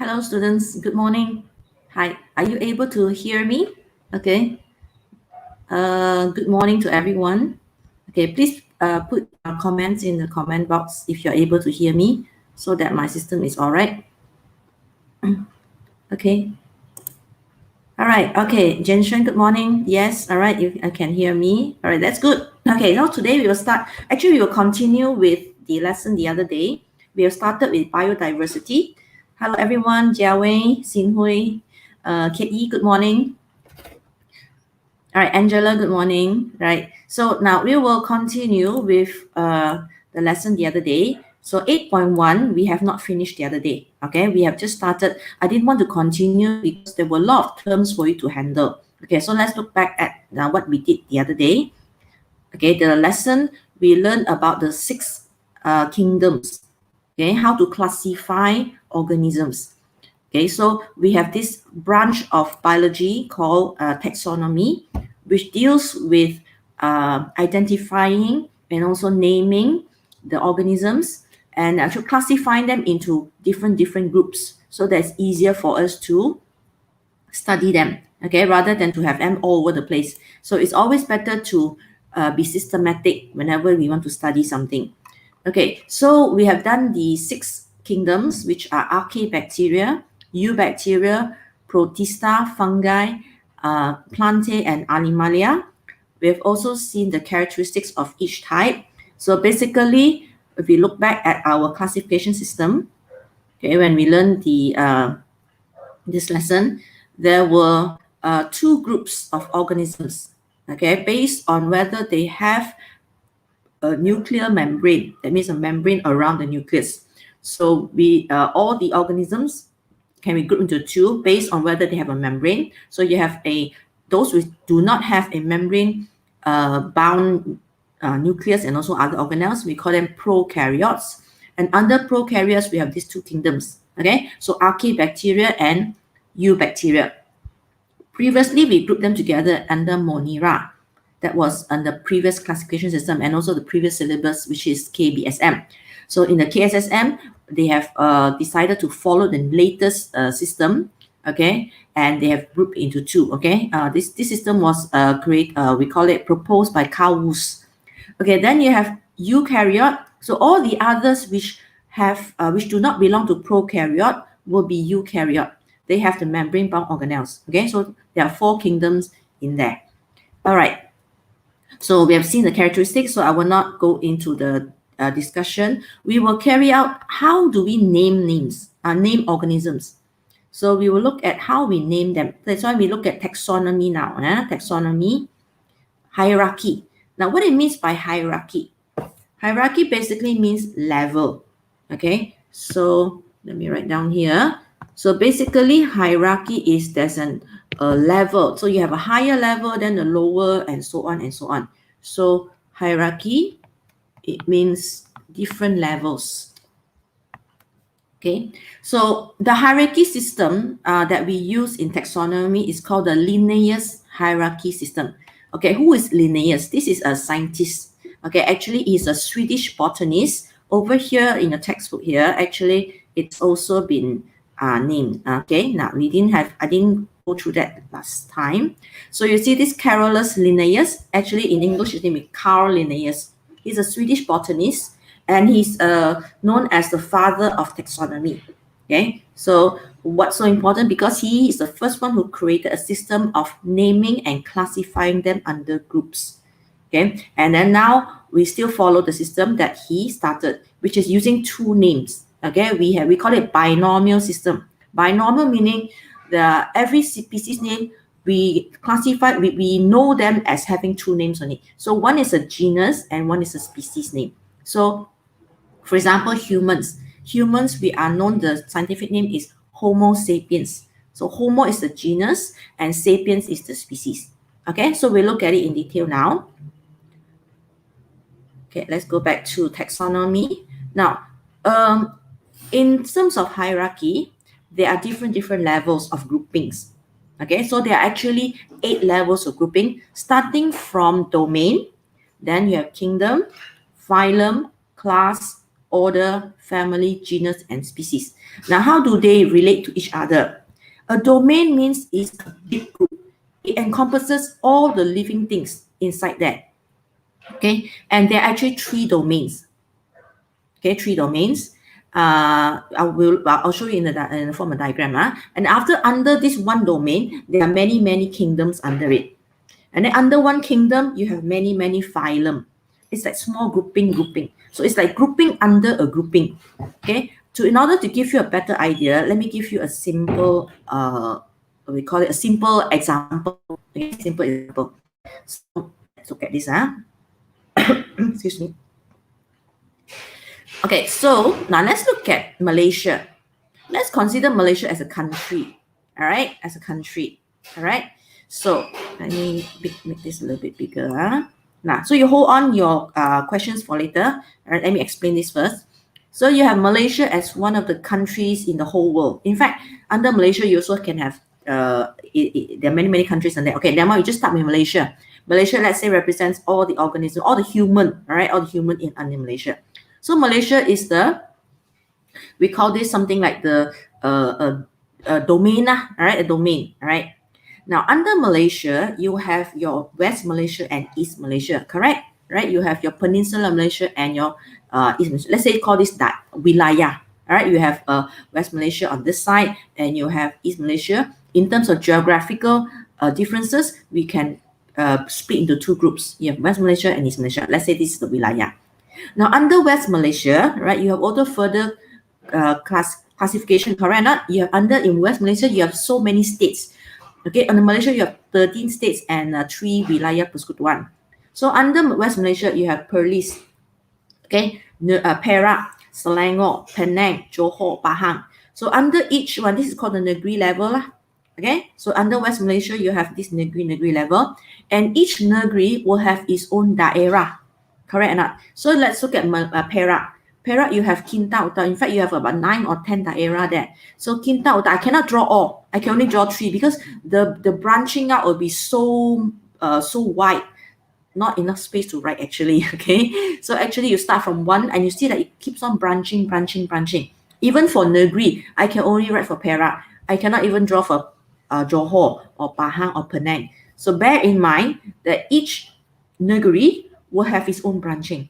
Hello, students. Good morning. Hi. Are you able to hear me? Okay. Good morning to everyone. Okay, please put your comments in the comment box if you're able to hear me so that my system is all right. Okay. All right. Okay, Jenshen, good morning. Yes. All right. You can hear me. All right. That's good. Okay. Now today we will start. Actually, we will continue with the lesson the other day. We have started with biodiversity. Hello, everyone. Jia Wei, Xin Hui, Kate Yi, good morning. All right, Angela, good morning. Right. So now we will continue with the lesson the other day. So 8.1, we have not finished the other day. Okay, we have just started. I didn't want to continue because there were a lot of terms for you to handle. Okay, so let's look back at what we did the other day. Okay, the lesson we learned about the 6 kingdoms. Okay, how to classify organisms. Okay, so we have this branch of biology called taxonomy, which deals with identifying and also naming the organisms and actually classifying them into different groups, so that it's easier for us to study them, okay, rather than to have them all over the place. So it's always better to be systematic whenever we want to study something. Okay, so we have done the 6 kingdoms, which are archaebacteria, eubacteria, protista, fungi, plantae, and animalia. We have also seen the characteristics of each type. So basically, if we look back at our classification system, okay, when we learned this lesson, there were 2 groups of organisms, okay, based on whether they have a nuclear membrane, that means a membrane around the nucleus. So we all the organisms can be grouped into 2 based on whether they have a membrane. So you have those which do not have a membrane bound nucleus and also other organelles. We call them prokaryotes. And under prokaryotes, we have these 2 kingdoms. Okay, so archaebacteria and eubacteria. Previously, we grouped them together under Monera. That was on the previous classification system and also the previous syllabus, which is KBSM. So in the KSSM, they have decided to follow the latest system, okay, and they have grouped into 2, okay. This system was we call it proposed by Carl Woese. Okay, then you have eukaryote. So all the others which have which do not belong to prokaryote will be eukaryote. They have the membrane-bound organelles. Okay, so there are 4 kingdoms in there. All right. So we have seen the characteristics, so I will not go into the discussion. We will carry out how do we name organisms. So we will look at how we name them. That's why we look at taxonomy now. Taxonomy, hierarchy. Now, what it means by hierarchy? Hierarchy basically means level. Okay, so let me write down here. So basically, hierarchy is there's a level. So you have a higher level, then the lower, and so on and so on. So hierarchy, it means different levels. Okay, so the hierarchy system that we use in taxonomy is called the Linnaeus hierarchy system. Okay, who is Linnaeus? This is a scientist. Okay, actually he's a Swedish botanist. Over here in the textbook here, actually it's also been named. Okay, now I didn't go through that last time. So you see this Carolus Linnaeus, actually in English his name is Carl Linnaeus. He's a Swedish botanist and he's known as the father of taxonomy. Okay, so what's so important? Because he is the first one who created a system of naming and classifying them under groups. Okay, and then now we still follow the system that he started, which is using 2 names. Okay, we call it binomial system. Binomial meaning every species name we classify, we know them as having 2 names on it. So one is a genus and one is a species name. So for example, humans, we are known, the scientific name is Homo sapiens. So Homo is the genus and sapiens is the species. Okay, so we look at it in detail now. Okay, let's go back to taxonomy. Now, in terms of hierarchy, there are different levels of groupings. Okay, so there are actually 8 levels of grouping, starting from domain. Then you have kingdom, phylum, class, order, family, genus, and species. Now, how do they relate to each other? A domain means it's a big group. It encompasses all the living things inside that. Okay, and there are actually 3 domains. Okay, 3 domains. I'll show you in the form of diagram. And under this one domain, there are many kingdoms under it. And then under one kingdom, you have many phylum. It's like small grouping. So it's like grouping under a grouping. Okay. So in order to give you a better idea, let me give you a simple, we call it a simple example. Okay, simple example. So let's look at this. Excuse me. Okay, so now let's look at Malaysia. Let's consider Malaysia as a country. All right, as a country. All right. So let me make this a little bit bigger. Now, so you hold on your questions for later. All right, let me explain this first. So you have Malaysia as one of the countries in the whole world. In fact, under Malaysia, you also can have there are many countries in there. Okay, then we just start with Malaysia. Malaysia, let's say, represents all the organisms, all the human. All right, all the human under Malaysia. So Malaysia is we call this something like the domain, all right, a domain, all right. Now, under Malaysia, you have your West Malaysia and East Malaysia, correct? Right? You have your Peninsular Malaysia and your East Malaysia. Let's say call this wilayah. All right, you have West Malaysia on this side, and you have East Malaysia. In terms of geographical differences, we can split into 2 groups. You have West Malaysia and East Malaysia. Let's say this is the wilayah. Now, under West Malaysia, right, you have also further classification, correct or not? You have in West Malaysia, you have so many states. Okay, under Malaysia, you have 13 states and 3 wilayah persekutuan. So under West Malaysia, you have Perlis, okay, Perak, Selangor, Penang, Johor, Pahang. So under each one, this is called the negeri level. Okay, so under West Malaysia, you have this negeri level, and each negeri will have its own daerah. Correct or not? So let's look at Perak. Perak, you have Kinta Utara. In fact, you have about 9 or 10 daerah there. So Kinta Utara, I cannot draw all. I can only draw 3 because the branching out will be so wide. Not enough space to write actually. Okay. So actually you start from 1 and you see that it keeps on branching. Even for negeri, I can only write for Perak. I cannot even draw for Johor or Pahang or Penang. So bear in mind that each negeri will have its own branching.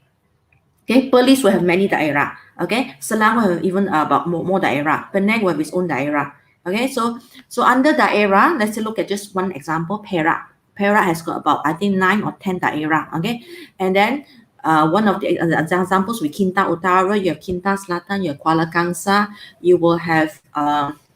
Okay, Perlis will have many daerah. Okay, Selangor will have even about more daerah. Penang will have its own daerah. Okay, so under daerah, let's look at just one example. Perak has got about, I think, 9 or 10 daerah. Okay, and then one of the examples with Kinta Utara, you have Kinta Selatan, you have Kuala Kangsar, you will have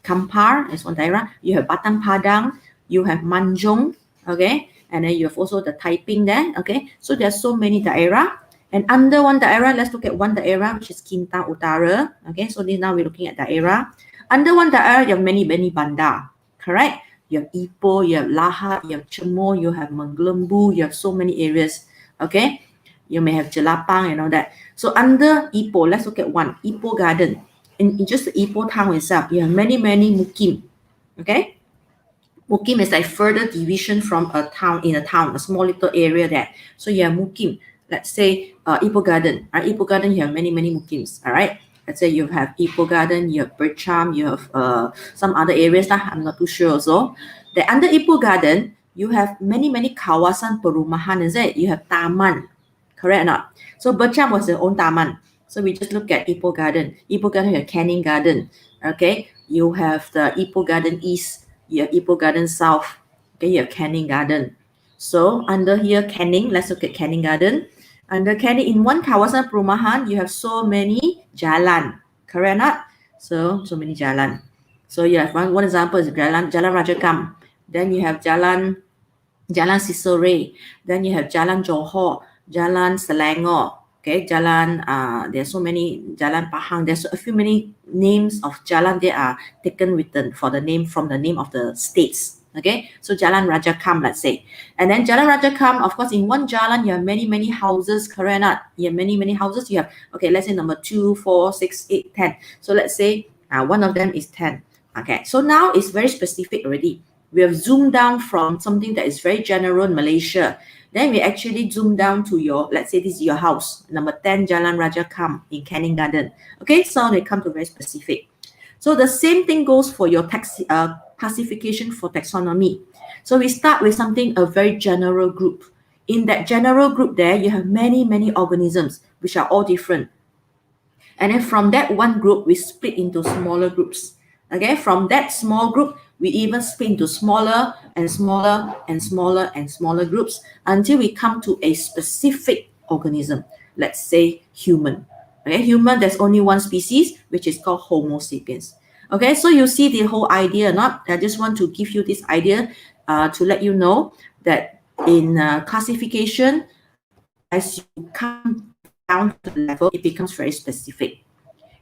Kampar is one daerah. You have Batang Padang, you have Manjung. Okay, and then you have also the Taiping there. Okay, so there are so many daerah. And under one daerah, let's look at one daerah, which is Kinta Utara. Okay, so now we're looking at daerah. Under one daerah, you have many bandar. Correct? You have Ipoh, you have Lahad, you have Cemor, you have Menggelembu, you have so many areas. Okay, you may have Jelapang and all that. So under Ipoh, let's look at one, Ipoh Garden. In just the Ipoh town itself, you have many mukim. Okay, mukim is like further division from a town, a small little area there. So you have mukim. Let's say Ipoh Garden. Ipoh Garden, you have many mukims. All right. Let's say you have Ipoh Garden, you have Bercham, you have some other areas. I'm not too sure also. Then under Ipoh Garden, you have many kawasan perumahan. Is it? You have taman. Correct or not? So Bercham was their own taman. So we just look at Ipoh Garden. Ipoh Garden, you have Canning Garden. Okay. You have the Ipoh Garden East. You have Ipoh Garden South. Okay. You have Canning Garden. So under here, Canning, let's look at Canning Garden. Under Canning, in one kawasan perumahan, you have so many jalan. Correct or not? So many jalan. So you have one example is Jalan Rajakam. Then you have Jalan Sisore. Then you have Jalan Johor, Jalan Selangor. Okay, Jalan, there's so many, Jalan Pahang. There's a few many names of jalan that are taken from the name of the states. Okay, so Jalan Rajakam, let's say. And then Jalan Rajakam, of course, in one jalan, you have many houses, correct or not? You have many houses. You have, okay, let's say number 2, 4, 6, 8, 10. So let's say one of them is 10. Okay, so now it's very specific already. We have zoomed down from something that is very general in Malaysia. Then we actually zoom down to your, let's say this is your house, number 10 Jalan Raja Kam in Canning Garden. Okay, so they come to very specific. So the same thing goes for your classification for taxonomy. So we start with something, a very general group. In that general group there, you have many, many organisms, which are all different. And then from that one group, we split into smaller groups. Okay, from that small group, we even split into smaller and smaller and smaller and smaller groups until we come to a specific organism. Let's say human. Okay, human, there's only one species, which is called Homo sapiens. Okay, so you see the whole idea, not? I just want to give you this idea to let you know that in classification, as you come down to the level, it becomes very specific.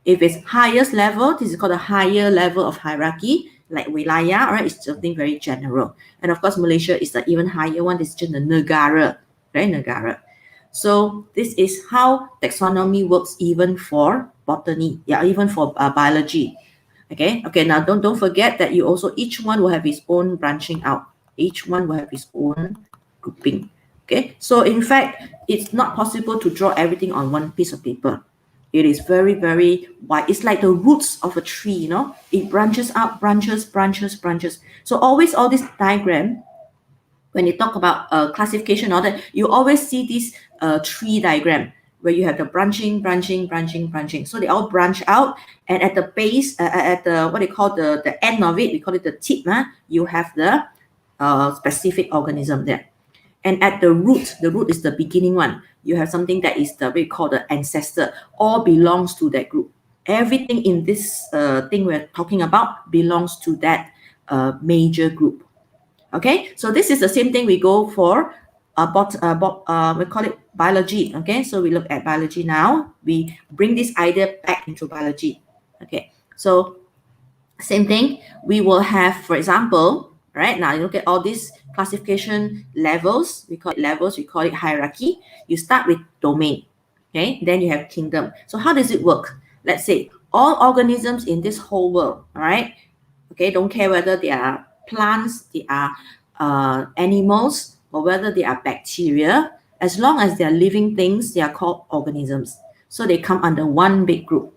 If it's highest level, this is called a higher level of hierarchy, like wilayah, right? It's something very general. And of course, Malaysia is the even higher one. This is just the negara, right? Negara. So this is how taxonomy works even for botany, yeah, even for biology. Okay, now don't forget that you also, each one will have its own branching out. Each one will have its own grouping. Okay, so in fact, it's not possible to draw everything on one piece of paper. It is very, very wide. It's like the roots of a tree, you know. It branches out, branches. So always all this diagram, when you talk about classification, all that, you always see this tree diagram where you have the branching. So they all branch out, and at the base, at the what they call the end of it, we call it the tip. You have the specific organism there. And at the root is the beginning one. You have something that is the we call the ancestor, all belongs to that group. Everything in this thing we're talking about belongs to that major group. Okay, so this is the same thing we go for we call it biology. Okay, so we look at biology now. We bring this idea back into biology. Okay, so same thing. We will have, for example, right now you look at all these classification levels. We call it levels. We call it hierarchy. You start with domain. Okay, then you have kingdom. So how does it work? Let's say all organisms in this whole world. All right. Okay, don't care whether they are plants, they are animals, or whether they are bacteria. As long as they are living things, they are called organisms. So they come under one big group.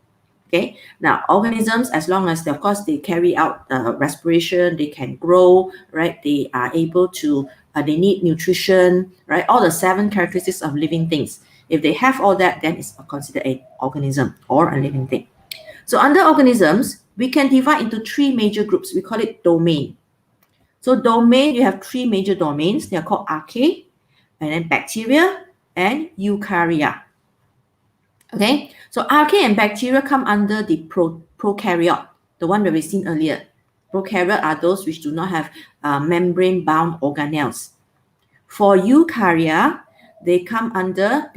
Okay, now organisms, as long as they, of course, they carry out respiration, they can grow, right? They are able to, they need nutrition, right? All the 7 characteristics of living things. If they have all that, then it's considered an organism or a living thing. So under organisms, we can divide into 3 major groups. We call it domain. So domain, you have 3 major domains. They are called archaea, and then bacteria, and eukarya. Okay, so archaea and bacteria come under the prokaryote, the one that we've seen earlier. Prokaryote are those which do not have membrane-bound organelles. For eukarya, they're under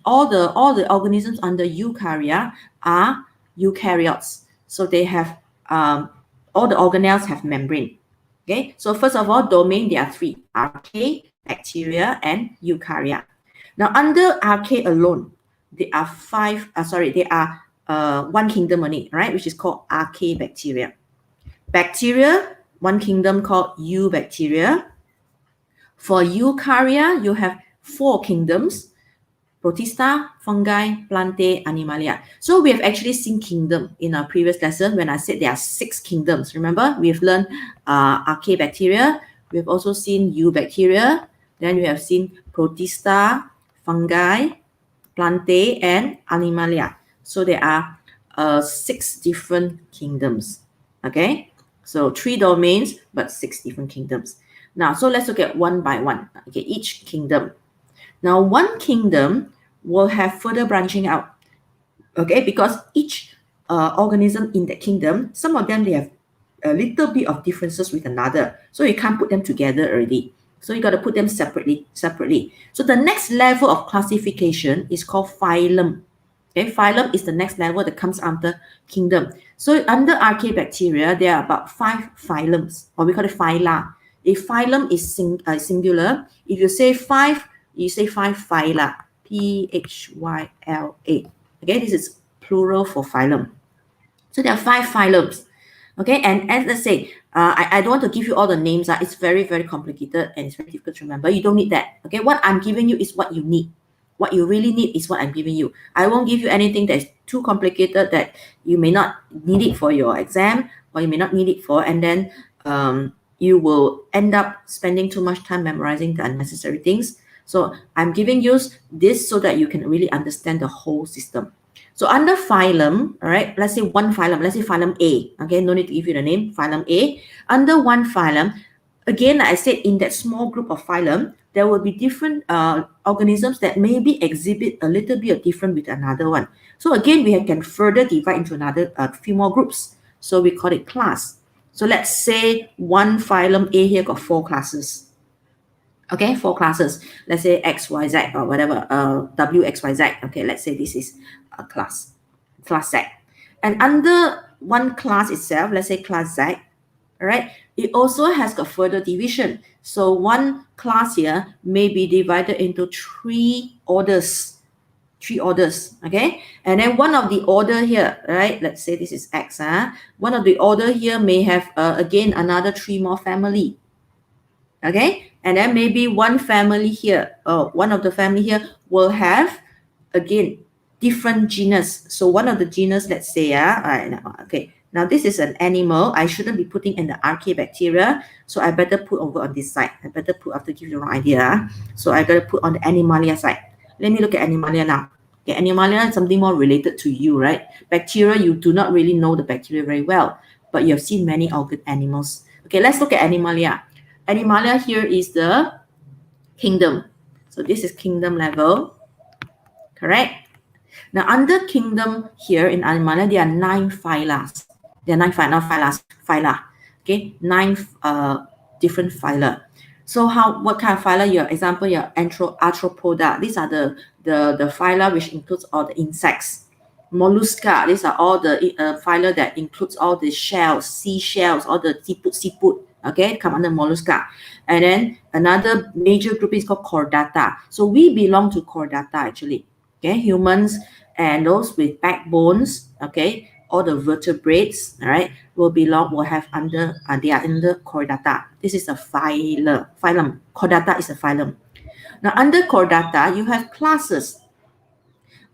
all the organisms under eukarya are eukaryotes. So they have all the organelles have membrane. Okay, so first of all, domain, there are 3: archaea, bacteria, and eukarya. Now under archaea alone, there are 1 kingdom only, right, which is called archaebacteria. Bacteria, 1 kingdom called eubacteria. For eukarya, you have 4 kingdoms: Protista, fungi, plantae, animalia. So we have actually seen kingdom in our previous lesson when I said there are 6 kingdoms. Remember, we've learned archaebacteria. We've also seen eubacteria. Then we have seen Protista, fungi, plantae, and animalia. So there are 6 different kingdoms. Okay, so 3 domains, but 6 different kingdoms. Now, so let's look at one by one. Okay, each kingdom. Now, one kingdom will have further branching out. Okay, because each organism in the kingdom, some of them, they have a little bit of differences with another. So you can't put them together already. So you got to put them separately. So the next level of classification is called phylum. Okay, phylum is the next level that comes under kingdom. So under archaebacteria, there are about 5 phylums, or we call it phyla. A phylum is singular. If you say 5, you say 5 phyla. Phyla. Okay, this is plural for phylum. So there are 5 phylums. Okay, and as I say, I don't want to give you all the names. It's very, very complicated and it's very difficult to remember. You don't need that. Okay, what I'm giving you is what you need. What you really need is what I'm giving you. I won't give you anything that is too complicated that you may not need it for your exam or you may not need it for, and then you will end up spending too much time memorizing the unnecessary things. So I'm giving you this so that you can really understand the whole system. So under phylum, all right, let's say one phylum, let's say phylum A, okay, no need to give you the name, phylum A. Under one phylum, again, like I said, in that small group of phylum, there will be different organisms that maybe exhibit a little bit of different with another one. So again, we can further divide into another few more groups. So we call it class. So let's say one phylum A here got 4 classes. Okay, 4 classes. Let's say X, Y, Z or whatever, W, X, Y, Z. Okay, let's say this is a class Z. And under one class itself, let's say class Z, all right, it also has got further division. So one class here may be divided into 3 orders. 3 orders, okay? And then one of the order here, right? Let's say this is X. One of the order here may have, again, another 3 more family. Okay, and then maybe one family here, one of the family here will have, again, different genus. So one of the genus, let's say, okay, now this is an animal. I shouldn't be putting in the archaebacteria, so I better put over on this side. I better put, after give you the wrong idea. So I gotta put on the Animalia side. Let me look at Animalia now. Okay, Animalia is something more related to you, right? Bacteria, you do not really know the bacteria very well, but you have seen many organ animals. Okay, let's look at Animalia. Animalia here is the kingdom. So this is kingdom level, correct? Now under kingdom here in Animalia, there are 9 phyla. There are 9 phyla. Okay, 9 different phyla. So what kind of phyla? Your example, your arthropoda. These are the phyla which includes all the insects. Mollusca, these are all the phyla that includes all the shells, seashells, all the siput, okay, come under mollusca. And then another major group is called chordata. So we belong to chordata actually, okay, humans and those with backbones, okay, all the vertebrates, all right, will have under, they are under chordata. This is a phylum. Chordata is a phylum. Now under chordata, you have classes.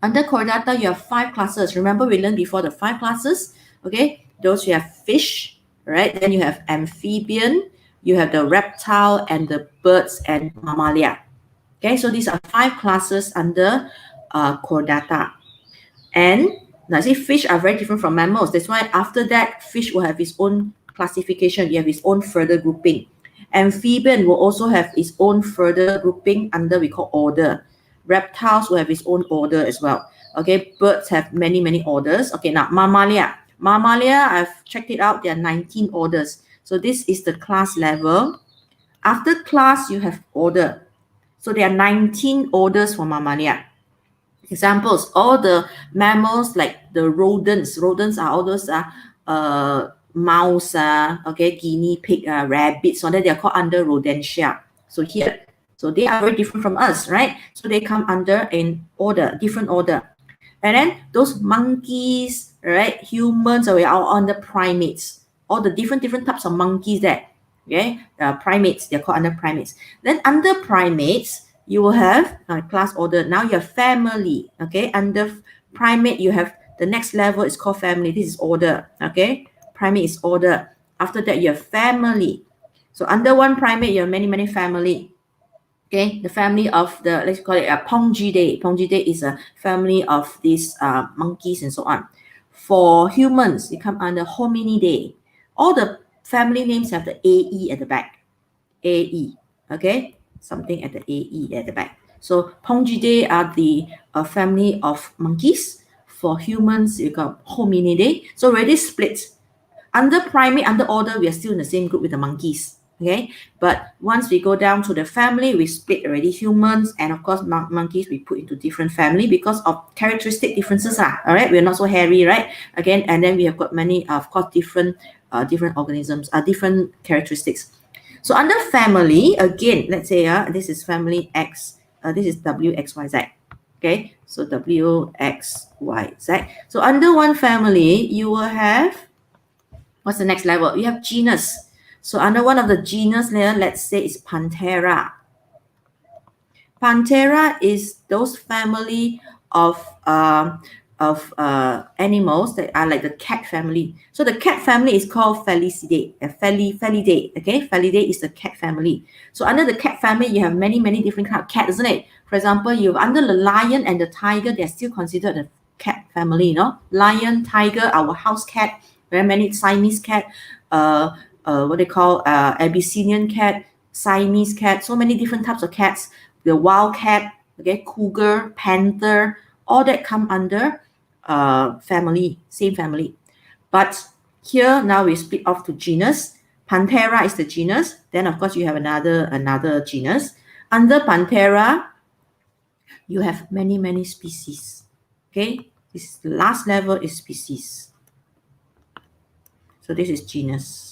Under chordata, you have 5 classes. Remember we learned before the 5 classes, okay? Those you have fish, right? Then you have amphibian, you have the reptile and the birds and mammalia. Okay, so these are 5 classes under chordata. And now see, fish are very different from mammals. That's why after that, fish will have its own classification. You have its own further grouping. Amphibian will also have its own further grouping under we call order. Reptiles will have its own order as well. Okay, birds have many, many orders. Okay, now mammalia. Mammalia, I've checked it out. There are 19 orders. So this is the class level. After class, you have order. So there are 19 orders for mammalia. Examples, all the mammals like the rodents. Rodents are all those mouse, okay, guinea pig, rabbits, so that they are called under rodentia. So here, so they are very different from us, right? So they come under an order, different order. And then those monkeys, right, humans are all under primates. All the different types of monkeys there, okay, primates, they're called under primates. Then under primates, you will have class order. Now you have family, okay? Under primate, you have the next level is called family. This is order, okay? Primate is order. After that, you have family. So under one primate, you have many, many family. Okay, the family of the, let's call it a Pongidae. Pongidae is a family of these monkeys and so on. For humans, you come under Hominidae. All the family names have the AE at the back. AE, okay? Something at the AE at the back. So Pongidae are the family of monkeys. For humans, you got Hominidae. So already split. Under primate, under order, we are still in the same group with the monkeys. Okay, but once we go down to the family, we split already humans and of course monkeys we put into different family because of characteristic differences. All right, we're not so hairy, right? Again, and then we have got many, of course, different organisms, different characteristics. So under family, again, let's say this is family X, this is W, X, Y, Z. Okay, so W, X, Y, Z. So under one family, you will have, what's the next level? You have genus. So under one of the genus layer, let's say it's Panthera. Panthera is those family of animals that are like the cat family. So the cat family is called Felicidae. Felidae. Okay, Felidae is the cat family. So under the cat family, you have many different kind of cat, isn't it? For example, you under the lion and the tiger, they're still considered the cat family. You know, lion, tiger, our house cat. Very many Siamese cat. What they call Abyssinian cat, Siamese cat. So many different types of cats. The wild cat, okay, cougar, panther, all that come under family, same family. But here now we split off to genus. Panthera is the genus. Then of course you have another genus. Under Panthera, you have many species. Okay, this last level is species. So this is genus.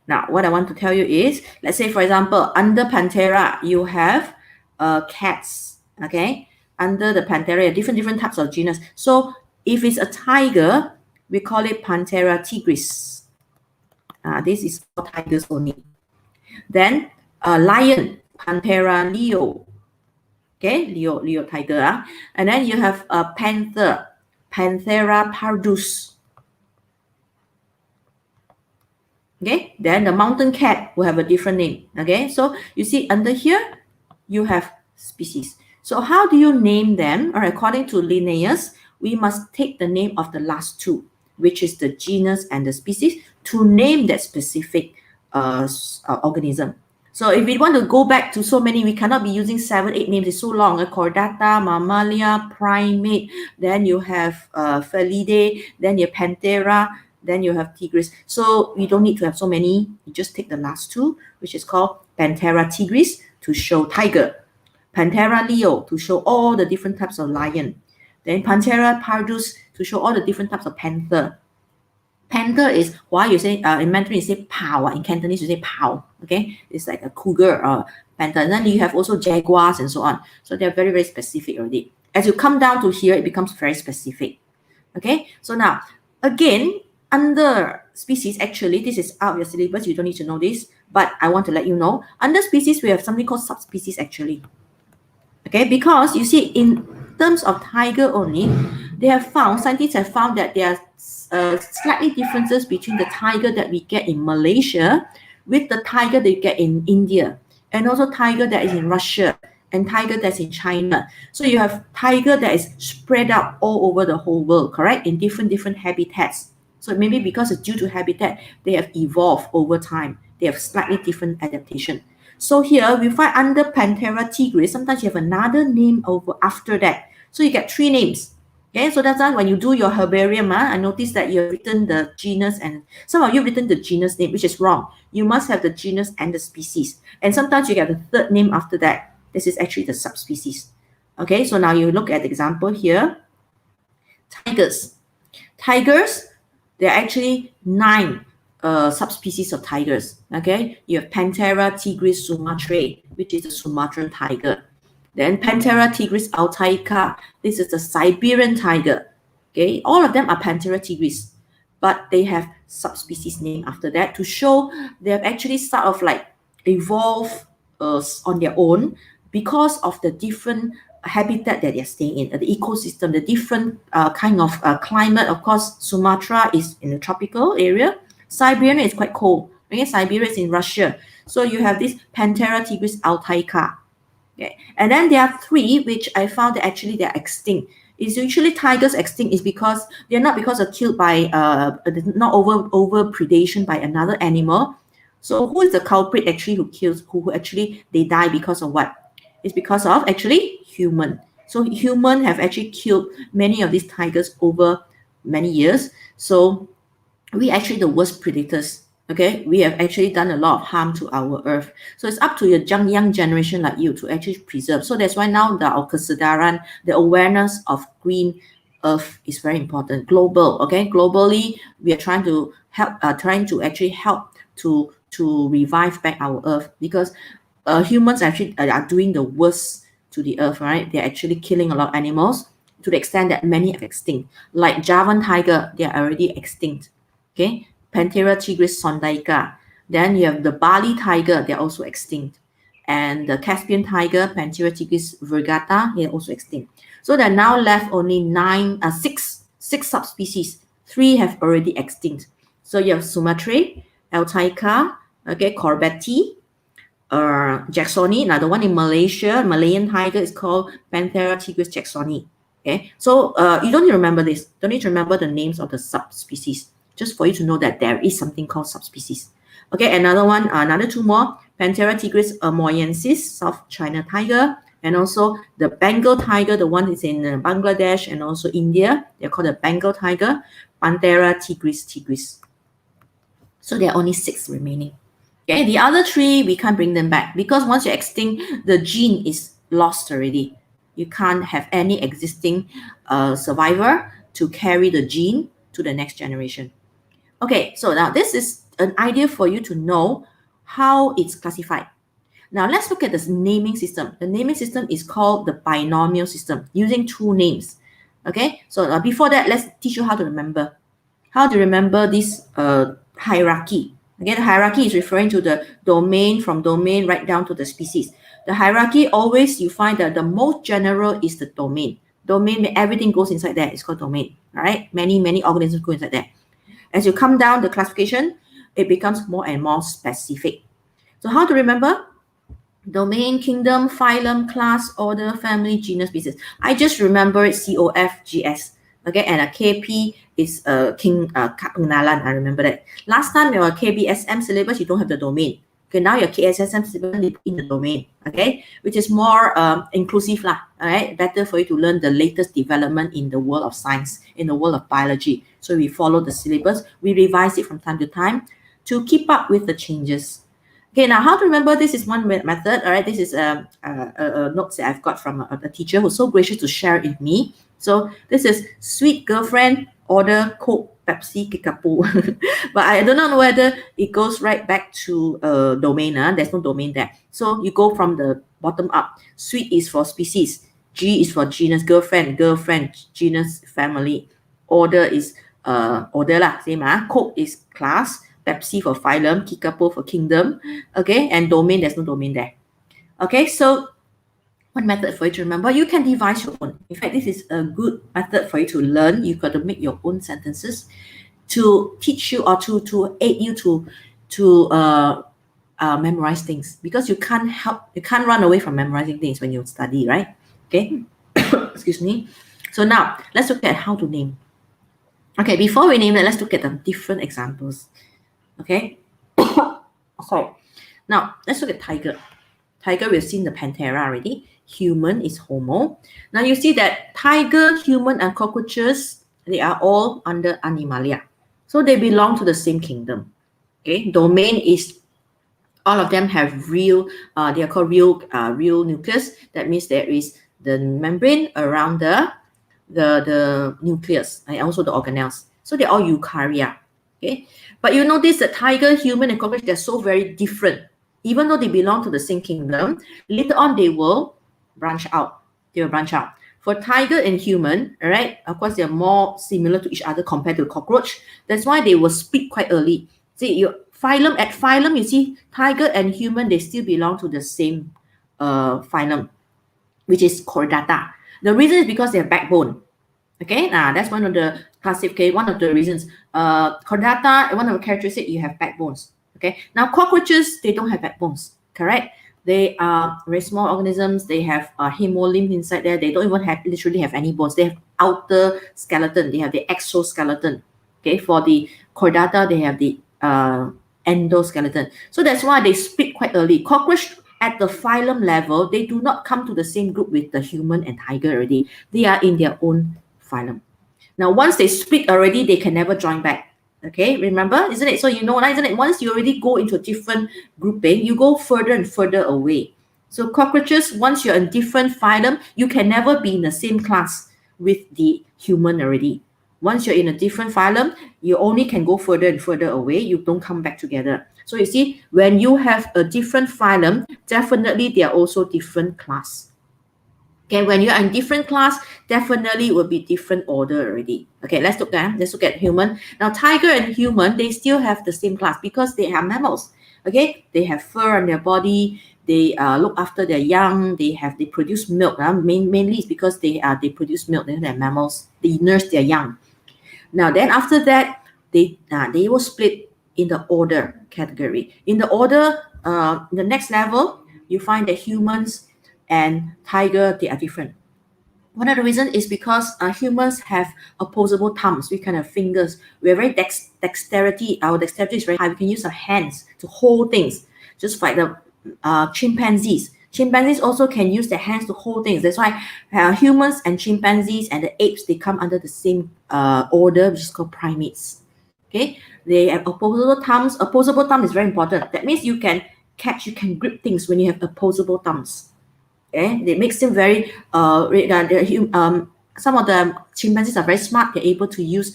Now, what I want to tell you is, let's say, for example, under Panthera, you have cats, okay? Under the Panthera, different types of genus. So, if it's a tiger, we call it Panthera tigris. This is for tigers only. Then, lion, Panthera leo. Okay, Leo tiger. And then you have a panther, Panthera pardus. Okay, then the mountain cat will have a different name. Okay, so you see under here, you have species. So how do you name them? Or according to Linnaeus, we must take the name of the last two, which is the genus and the species, to name that specific organism. So if we want to go back to so many, we cannot be using 7, 8 names. It's so long. Chordata, Mammalia, Primate. Then you have Felidae. Then you have Panthera. Then you have tigris. So we don't need to have so many. You just take the last two, which is called Panthera tigris to show tiger. Panthera leo to show all the different types of lion. Then Panthera pardus to show all the different types of panther. Panther is why you say in Mandarin you say pao. In Cantonese you say pao. Okay, it's like a cougar or panther. And then you have also jaguars and so on. So they're very specific already. As you come down to here, it becomes very specific. Okay, so now again, under species, actually, this is out of your syllabus, you don't need to know this, but I want to let you know. Under species, we have something called subspecies, actually. Okay, because you see, in terms of tiger only, scientists have found that there are slightly differences between the tiger that we get in Malaysia with the tiger that you get in India, and also tiger that is in Russia, and tiger that's in China. So you have tiger that is spread out all over the whole world, correct? In different habitats. So maybe because it's due to habitat, they have evolved over time. They have slightly different adaptation. So here we find under Panthera tigris, sometimes you have another name over after that. So you get 3 names. Okay, so that's why when you do your herbarium, I noticed that you've written the genus and some of you have written the genus name, which is wrong. You must have the genus and the species. And sometimes you get the 3rd name after that. This is actually the subspecies. Okay, so now you look at the example here. Tigers. Tigers, there are actually 9 subspecies of tigers. Okay, you have Panthera tigris sumatrae, which is the Sumatran tiger. Then Panthera tigris altaica, this is the Siberian tiger. Okay, all of them are Panthera tigris, but they have subspecies name after that to show they have actually sort of like evolved on their own because of the different habitat that they're staying in, the ecosystem, the different kind of climate. Of course, Sumatra is in a tropical area. Siberia is quite cold. Okay, Siberia is in Russia. So you have this Panthera tigris altaica. Okay, and then there are 3 which I found that actually they're extinct. Is usually tigers extinct is because they're not because of killed by not over predation by another animal. So who is the culprit actually who kills, who actually they die because of what? It's because of actually human. So human have actually killed many of these tigers over many years. So we actually the worst predators. Okay, we have actually done a lot of harm to our earth. So it's up to your young generation like you to actually preserve. So that's why now the kesedaran, the awareness of green earth is very important. Global, okay, globally we are trying to help, actually help to revive back our earth, because humans actually are doing the worst to the earth, right? They're actually killing a lot of animals to the extent that many are extinct. Like Javan tiger, they are already extinct. Okay, Panthera tigris sondaica. Then you have the Bali tiger, they're also extinct. And the Caspian tiger, Panthera tigris virgata, they're also extinct. So there are now left only six subspecies. 3 have already extinct. So you have Sumatran, Altaica, okay, Corbetti, Jacksoni, another one in Malaysia, Malayan tiger is called Panthera tigris jacksoni. Okay, so you don't need to remember this. Don't need to remember the names of the subspecies. Just for you to know that there is something called subspecies. Okay, another one, another 2 more, Panthera tigris amoyensis, South China tiger, and also the Bengal tiger, the one is in Bangladesh and also India. They're called the Bengal tiger, Panthera tigris. So there are only 6 remaining. Okay, the other 3, we can't bring them back because once you're extinct, the gene is lost already. You can't have any existing survivor to carry the gene to the next generation. Okay, so now this is an idea for you to know how it's classified. Now let's look at the naming system. The naming system is called the binomial system, using 2 names. Okay, so before that, let's teach you how to remember. How to remember this hierarchy. Again, the hierarchy is referring to the domain, from domain right down to the species. The hierarchy, always you find that the most general is the domain. Domain, everything goes inside there. It's called domain. All right, many organisms go inside there. As you come down the classification, it becomes more and more specific. So how to remember? Domain, kingdom, phylum, class, order, family, genus, species. I just remember it COFGS. Okay, and a KP is pengenalan. I remember that. Last time your KBSM syllabus, you don't have the domain. Okay, now your KSSM syllabus, they put in the domain. Okay, which is more inclusive lah. All right, better for you to learn the latest development in the world of science, in the world of biology. So we follow the syllabus. We revise it from time to time to keep up with the changes. Okay, now how to remember? This is one method. All right, this is a notes that I've got from a teacher who's so gracious to share it with me. So this is sweet girlfriend, order, Coke, Pepsi, Kickapoo. But I don't know whether it goes right back to domain. There's no domain there. So you go from the bottom up. Sweet is for species. G is for genus, girlfriend, genus, family. Order is order lah, same. Coke is class. Pepsi for phylum, Kickapoo for kingdom. Okay, and domain, there's no domain there. Okay, so one method for you to remember, you can devise your own. In fact, this is a good method for you to learn. You've got to make your own sentences to teach you or to aid you to memorize things, because you can't run away from memorizing things when you study, right? Okay, excuse me. So now let's look at how to name. Okay, before we name it, let's look at the different examples. Okay, sorry. Now let's look at tiger. Tiger, we've seen the Panthera already. Human is Homo. Now you see that tiger, human, and cockroaches, they are all under Animalia. So they belong to the same kingdom. Okay, domain is, all of them have real, they are called real nucleus. That means there is the membrane around the nucleus and also the organelles. So they're all eukarya. Okay, but you notice that tiger, human, and cockroach, they're so very different. Even though they belong to the same kingdom, later on they will branch out. For tiger and human, all right, of course, they're more similar to each other compared to cockroach. That's why they will split quite early. See, your phylum, you see, tiger and human, they still belong to the same phylum, which is Chordata. The reason is because they have backbone. Okay, now that's one of the classification, one of the reasons. Chordata, one of the characteristics, you have backbones. Okay, now cockroaches, they don't have backbones, correct? They are very small organisms. They have hemolymph inside there. They don't even literally have any bones. They have outer skeleton. They have the exoskeleton. Okay, for the chordata, they have the endoskeleton. So that's why they split quite early. Cockroach at the phylum level, they do not come to the same group with the human and tiger already. They are in their own phylum. Now, once they split already, they can never join back. Okay, remember, isn't it? So you know, isn't it? Once you already go into a different grouping, you go further and further away. So cockroaches, once you're in different phylum, you can never be in the same class with the human already. Once you're in a different phylum, you only can go further and further away. You don't come back together. So you see, when you have a different phylum, definitely they are also different class. Okay, when you are in different class, definitely it will be different order already. Okay, let's look at human. Now, tiger and human, they still have the same class because they are mammals. Okay, they have fur on their body. They look after their young. They produce milk. Mainly it's because they produce milk. They're mammals. They nurse their young. Now, then after that, they will split in the order category. In the order, the next level, you find that humans and tiger, they are different. One of the reasons is because humans have opposable thumbs. We kind of fingers. We're very dexterity. Our dexterity is very high. We can use our hands to hold things, just like the chimpanzees. Chimpanzees also can use their hands to hold things. That's why humans and chimpanzees and the apes, they come under the same order, which is called primates. Okay, they have opposable thumbs. Opposable thumb is very important. That means you can catch, you can grip things when you have opposable thumbs. Okay, it makes them very some of the chimpanzees are very smart. They're able to use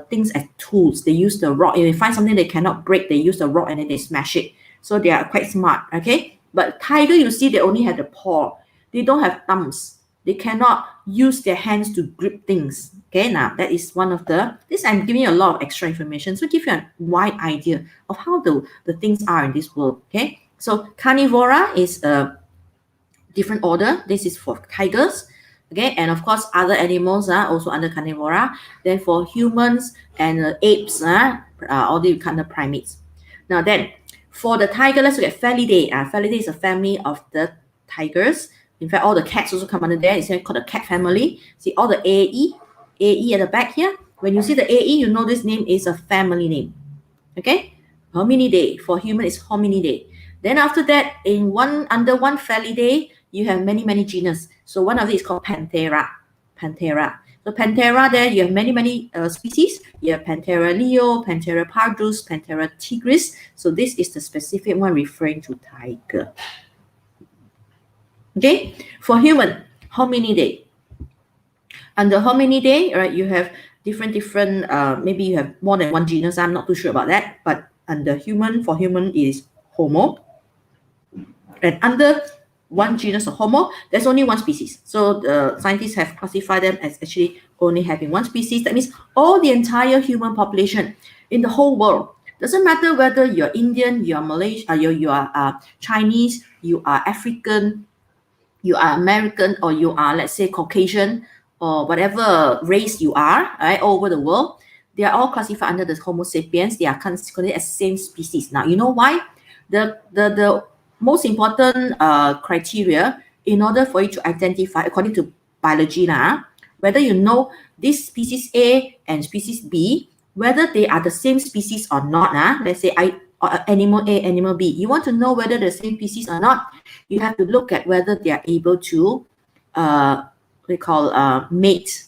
things as tools. They use the rock. If they find something they cannot break, they use the rock and then they smash it. So they are quite smart. Okay, but tiger, you see, they only have the paw. They don't have thumbs. They cannot use their hands to grip things. Okay, now that is one of this. I'm giving you a lot of extra information, so give you a wide idea of how the things are in this world. Okay, so carnivora is a different order. This is for tigers. Okay, and of course other animals are also under carnivora. Then for humans and apes, all the kind of primates. Now then, for the tiger, let's look at Felidae. Felidae is a family of the tigers. In fact, all the cats also come under there. It's called the cat family. See all the AE at the back here. When you see the AE, you know this name is a family name. Okay, Hominidae. For human, it's Hominidae. Then after that, under one Felidae, you have many genus. So one of these is called Panthera. So Panthera, there you have many species. You have Panthera leo, Panthera pardus, Panthera tigris. So this is the specific one referring to tiger. Okay, for human, Hominidae. Under Hominidae, right, you have different maybe you have more than one genus. I'm not too sure about that. But under human, for human is Homo. And under one genus of Homo, there's only one species. So the scientists have classified them as actually only having one species. That means all the entire human population in the whole world. Doesn't matter whether you're Indian, you're Malaysian, you are Chinese, you are African, you are American, or you are, let's say, Caucasian, or whatever race you are, right, all over the world. They are all classified under the Homo sapiens. They are considered as same species. Now, you know why? The most important criteria in order for you to identify, according to biology, whether you know this species A and species B, whether they are the same species or not. Let's say animal A, animal B. You want to know whether they're the same species or not, you have to look at whether they are able to we call mate.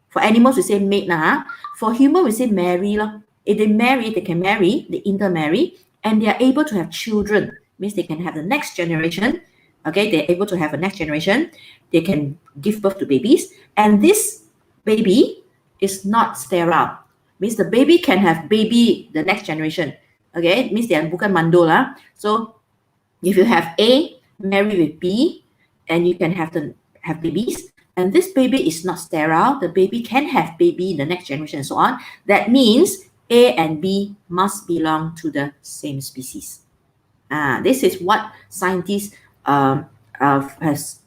For animals, we say mate. For human, we say marry. If they marry, they can marry, they intermarry, and they are able to have children. Means they can have the next generation. Okay, they're able to have a next generation. They can give birth to babies, and this baby is not sterile. Means the baby can have baby the next generation. Okay, it means they are bukan mandul. So if you have A marry with B, and you can have babies, and this baby is not sterile, the baby can have baby in the next generation and so on. That means A and B must belong to the same species. This is what scientists has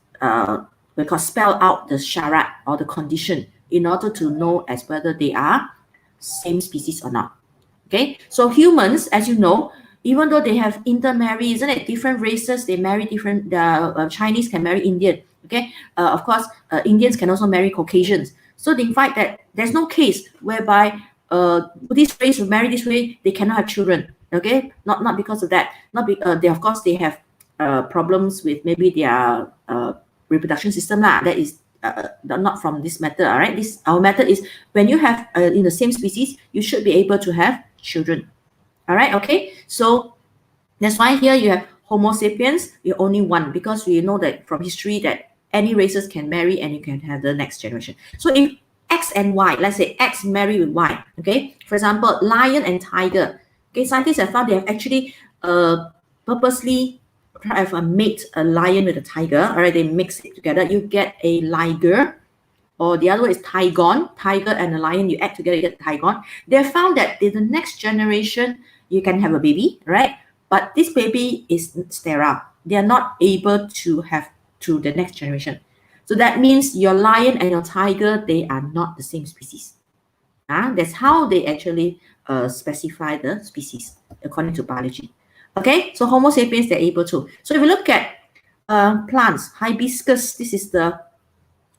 spell out the syarat or the condition in order to know as whether they are same species or not. Okay, so humans, as you know, even though they have intermarry, isn't it? Different races, they marry different. Chinese can marry Indian. Okay, of course, Indians can also marry Caucasians. So in fact, that there's no case whereby this race will marry this way, they cannot have children. Okay, not because of that. They of course they have problems with maybe their reproduction system. That is not from this method. All right, our method is when you have in the same species, you should be able to have children. All right, okay, so that's why here you have Homo sapiens, you're only one, because we know that from history that any races can marry and you can have the next generation. So if X and Y, let's say X marry with Y, okay, for example, lion and tiger, okay, scientists have found they have actually purposely have a mate, a lion with a tiger, all right, they mix it together, you get a liger, or the other one is tigon, tiger and a lion, you add together, you get tigon. They found that in the next generation, you can have a baby, right? But this baby is sterile. They are not able to have to the next generation. So that means your lion and your tiger, they are not the same species. That's how they actually specify the species according to biology. Okay, so Homo sapiens, they're able to. So if you look at plants, hibiscus, this is the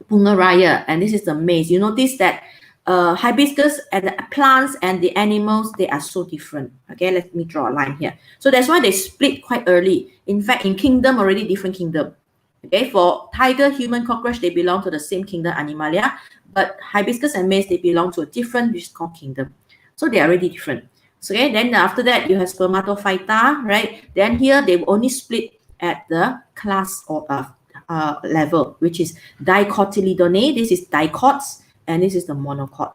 bunga raya, and this is the maize. You notice that hibiscus and the plants and the animals, they are so different. Okay, let me draw a line here. So that's why they split quite early. In fact, in kingdom, already different kingdom. Okay, for tiger, human, cockroach, they belong to the same kingdom, Animalia, but hibiscus and maize, they belong to a different, which is called kingdom. So they are already different. So, okay, then after that, you have spermatophyta, right? Then here, they will only split at the class or level, which is dicotyledonate. This is dicots, and this is the monocot.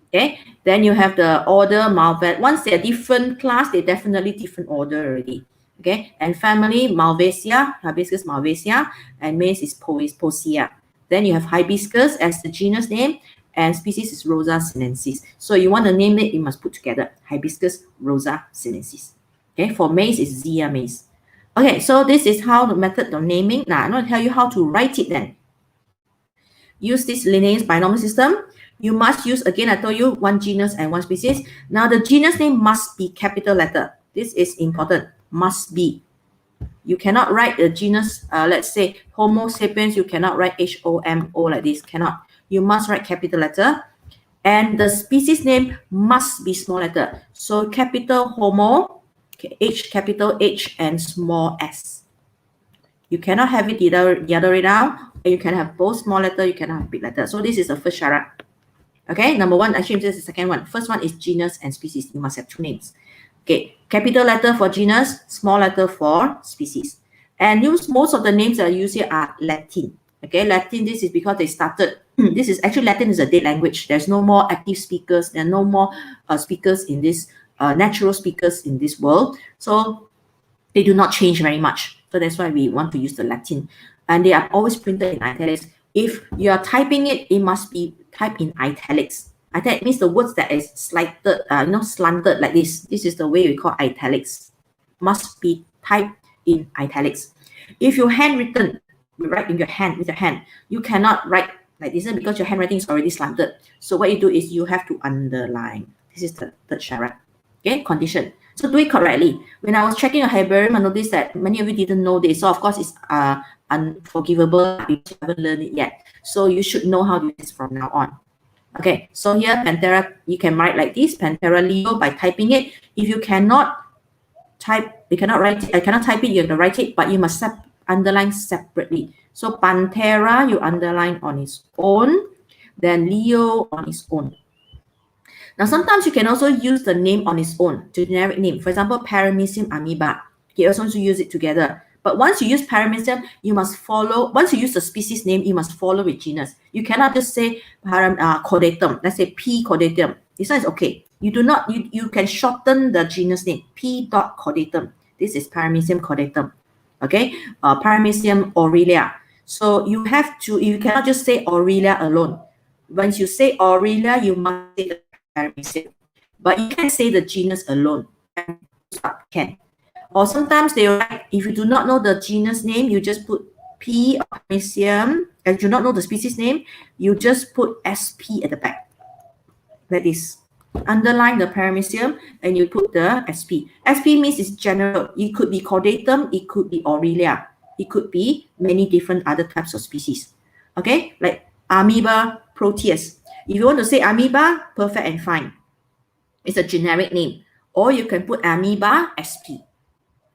Okay, then you have the order Malvaceae. Once they're different class, they're definitely different order already. Okay, and family Malvaceae, hibiscus Malvaceae, and maize is Posea. Then you have hibiscus as the genus name, and species is Rosa sinensis. So you want to name it, you must put together hibiscus Rosa sinensis. Okay, for maize is Zea maize. Okay, so this is how the method of naming. Now I'm going to tell you how to write it then. Use this Linnaeus Binomial System. You must use, again, I told you, one genus and one species. Now the genus name must be capital letter. This is important, must be. You cannot write the genus, let's say Homo sapiens, you cannot write H-O-M-O like this, cannot. You must write capital letter. And the species name must be small letter. So capital Homo, H, capital H, and small s. You cannot have it the other way down. You can have both small letter, you cannot have big letter. So this is the first syarat. Okay, number one, actually this is the second one. First one is genus and species. You must have two names. Okay, capital letter for genus, small letter for species. And most of the names that are used here are Latin. Okay, Latin, this is because they started, this is actually Latin is a dead language. There's no more active speakers. There are no more speakers in this, natural speakers in this world. So they do not change very much. So that's why we want to use the Latin. And they are always printed in italics. If you are typing it, it must be typed in italics. Italics means the words that is slanted, slanted like this. This is the way we call italics. Must be typed in italics. If you handwritten, you write in your hand, with your hand, you cannot write like this because your handwriting is already slanted. So what you do is you have to underline. This is the third syarat. Okay, condition. So do it correctly. When I was checking a herbarium, I noticed that many of you didn't know this. So of course it's unforgivable if you haven't learned it yet. So you should know how to do this from now on. Okay, so here Panthera, you can write like this, Panthera leo by typing it. If you cannot type, you cannot write it, I cannot type it, you have to write it, but you must underline separately. So Panthera, you underline on its own, then Leo on its own. Now, sometimes you can also use the name on its own, to generic name. For example, Paramecium amoeba. You also use it together. But once you use Paramecium, you must follow, once you use the species name, you must follow with genus. You cannot just say Chordatum. Let's say P. Chordatum. This one is okay. You do not, you can shorten the genus name, P. Chordatum. This is Paramecium chordatum. Okay, Paramecium aurelia. So you have to, you cannot just say Aurelia alone. Once you say Aurelia, you must say the Paramecium. But you can say the genus alone. Can. Or sometimes they write, if you do not know the genus name, you just put P Paramecium. And you do not know the species name, you just put SP at the back. Like this. Underline the Paramecium and you put the SP. SP means it's general. It could be Chordatum, it could be Aurelia. It could be many different other types of species. Okay, like Amoeba proteus. If you want to say Amoeba, perfect and fine. It's a generic name. Or you can put Amoeba SP.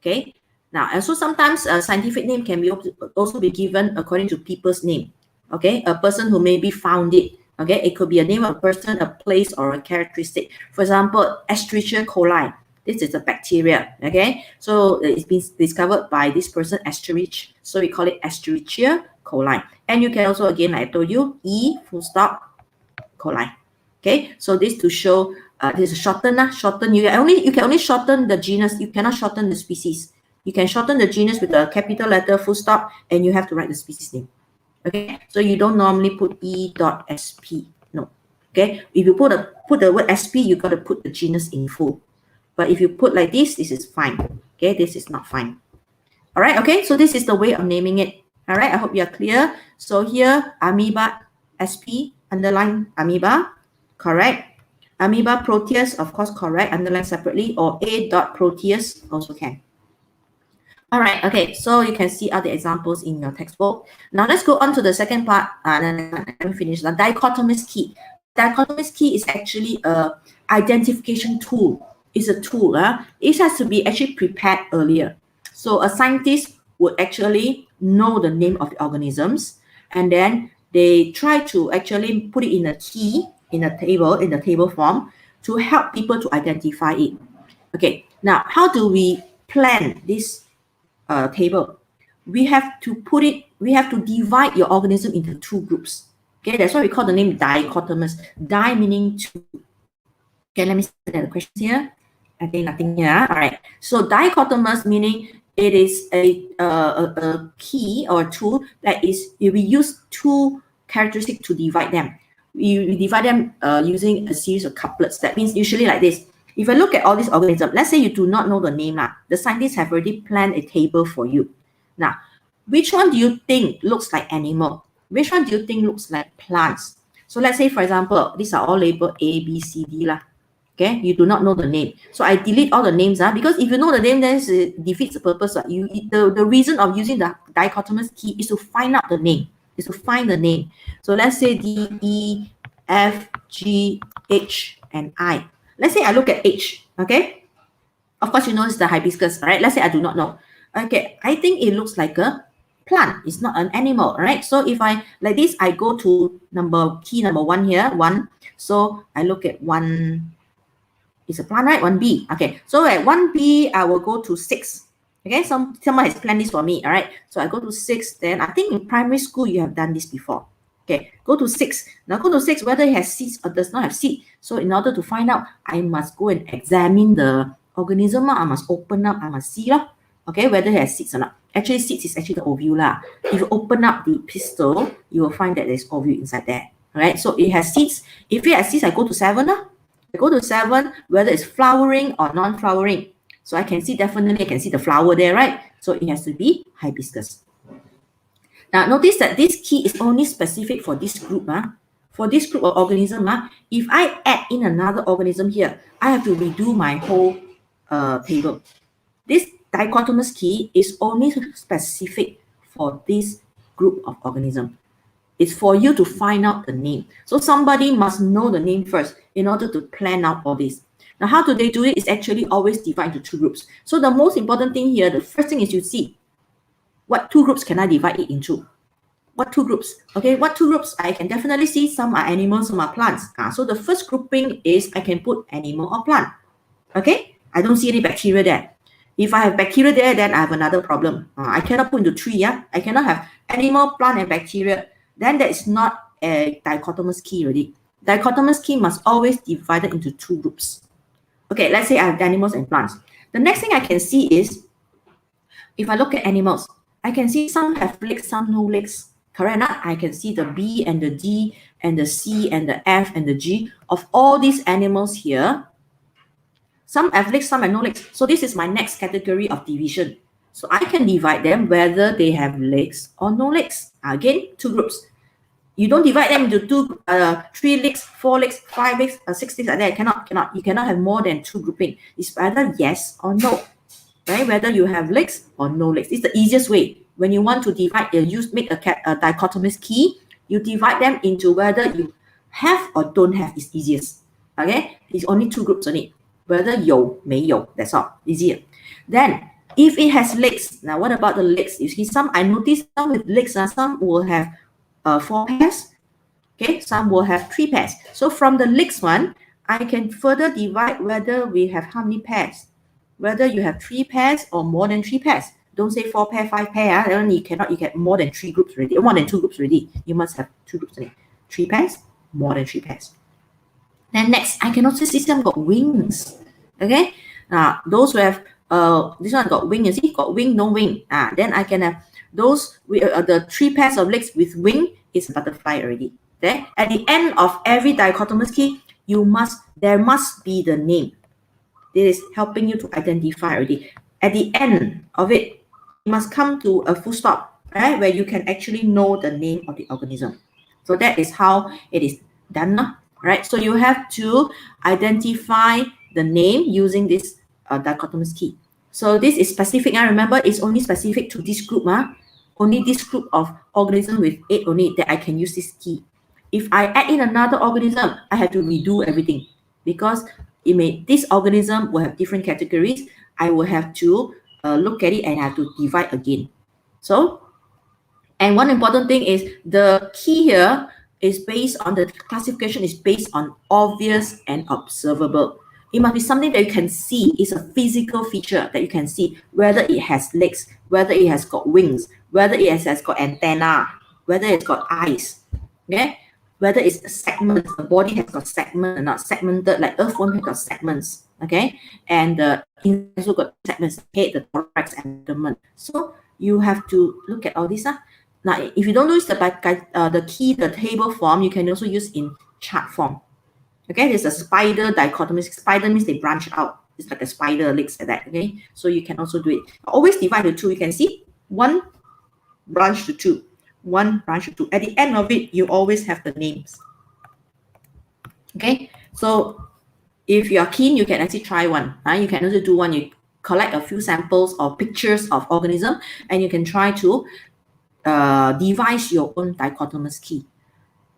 Okay, now also sometimes a scientific name can be also be given according to people's name. Okay, a person who maybe found it. Okay, it could be a name of a person, a place, or a characteristic. For example, Escherichia coli. This is a bacteria. Okay, so it's been discovered by this person, Escherichia. So we call it Escherichia coli. And you can also, again, like I told you, E full stop coli. Okay, so this to show this is shorten. Shorten. You can only shorten the genus. You cannot shorten the species. You can shorten the genus with a capital letter, full stop, and you have to write the species name. Okay, so you don't normally put E.sp. No. Okay, if you put the word sp, you got to put the genus in full. But if you put like this is fine. Okay, this is not fine. All right. Okay, so this is the way of naming it. All right, I hope you are clear. So here, amoeba sp, underline amoeba, correct. Amoeba proteus, of course, correct, underline separately, or A.proteus also can. All right, okay, so you can see other examples in your textbook. Now let's go on to the second part. Let me finish. The dichotomous key. Dichotomous key is actually a identification tool. It's a tool. It has to be actually prepared earlier. So a scientist would actually know the name of the organisms, and then they try to actually put it in a key, in the table form, to help people to identify it. Okay, now how do we plan this table? We have to divide your organism into two groups. Okay, that's why we call the name dichotomous. Di meaning two. Okay, let me see the questions here. I think nothing here. All right. So dichotomous meaning it is a key or tool that we use two characteristics to divide them. We divide them using a series of couplets. That means usually like this. If I look at all these organisms, let's say you do not know the name, the scientists have already planned a table for you. Now, which one do you think looks like animal? Which one do you think looks like plants? So let's say, for example, these are all labeled A, B, C, D lah. Okay, you do not know the name. So I delete all the names, because if you know the name, then it defeats the purpose. The reason of using the dichotomous key is to find out the name, is to find the name. So let's say D, E, F, G, H, and I. Let's say I look at H, okay? Of course, you know it's the hibiscus, all right? Let's say I do not know. Okay, I think it looks like a plant. It's not an animal, right? So if I, like this, I go to key number 1 here, 1. So I look at 1, it's a plant, right? 1B, okay. So at 1B, I will go to 6. Okay, someone has planned this for me, all right? So I go to 6, then I think in primary school, you have done this before. Okay, go to 6. Now go to 6, whether it has seeds or does not have seed. So in order to find out, I must go and examine the organism. I must open up, I must see, okay, whether it has seeds or not. Actually, seeds is actually the ovule. If you open up the pistil, you will find that there's ovule inside there. All right, so it has seeds. If it has seeds, I go to 7. I go to 7, whether it's flowering or non-flowering. So I can see, definitely I can see the flower there, right? So it has to be hibiscus. Now, notice that this key is only specific for this group. For this group of organism, if I add in another organism here, I have to redo my whole table. This dichotomous key is only specific for this group of organism. It's for you to find out the name. So somebody must know the name first in order to plan out all this. Now, how do they do it? It's actually always divided into two groups. So the most important thing here, the first thing is you see, what two groups can I divide it into? What two groups? Okay, what two groups? I can definitely see some are animals, some are plants. So the first grouping is I can put animal or plant. Okay, I don't see any bacteria there. If I have bacteria there, then I have another problem. I cannot put into 3. I cannot have animal, plant, and bacteria. Then that is not a dichotomous key already. Dichotomous key must always be divided into two groups. Okay, let's say I have animals and plants. The next thing I can see is, if I look at animals, I can see some have legs, some no legs. Correct? I can see the B and the D and the C and the F and the G of all these animals here. Some have legs, some have no legs. So this is my next category of division. So I can divide them whether they have legs or no legs. Again, two groups. You don't divide them into 3 legs, 4 legs, 5 legs, 6 legs like that. You cannot have more than 2 grouping. It's either yes or no. Right? Whether you have legs or no legs. It's the easiest way. When you want to divide, make a dichotomous key, you divide them into whether you have or don't have is easiest. Okay? It's only 2 groups only. Whether 有没有, that's all. Easier. Then, if it has legs, now what about the legs? You see some, I noticed some with legs, some will have 4 pairs. Okay, some will have 3 pairs. So from the legs one, I can further divide whether we have how many pairs. Whether you have 3 pairs or more than 3 pairs. Don't say 4 pair, 5 pair. Then you get more than 3 groups already. More than 2 groups already. You must have 2 groups already. 3 pairs, more than 3 pairs. Then next, I can also see some got wings. Okay, now those who have this one got wing, you see, got wing, no wing. Then I can have those with the 3 pairs of legs with wing is a butterfly already. Okay. At the end of every dichotomous key, there must be the name. This is helping you to identify already. At the end of it, you must come to a full stop, right, where you can actually know the name of the organism. So that is how it is done, right? So you have to identify the name using this dichotomous key. So this is specific. I remember it's only specific to this group. Only this group of organisms with 8 only that I can use this key. If I add in another organism, I have to redo everything because this organism will have different categories. I will have to look at it and have to divide again. So, and one important thing is the key here is based on the classification is based on obvious and observable. It must be something that you can see. It's a physical feature that you can see, whether it has legs, whether it has got wings, whether it has got antenna, whether it's got eyes. Okay, whether it's segments, the body has got segment or not segmented, like earthworm has got segments. Okay, and the insect also got segments, head, the thorax, and abdomen. So you have to look at all this. Now, if you don't use the key, the table form, you can also use in chart form. Okay, there's a spider dichotomous. Spider means they branch out. It's like a spider legs like that. Okay, so you can also do it. Always divide to 2. You can see 1 branch to 2, 1 branch to 2. At the end of it, you always have the names. Okay, so if you are keen, you can actually try one. You can also do one. You collect a few samples or pictures of organism, and you can try to devise your own dichotomous key.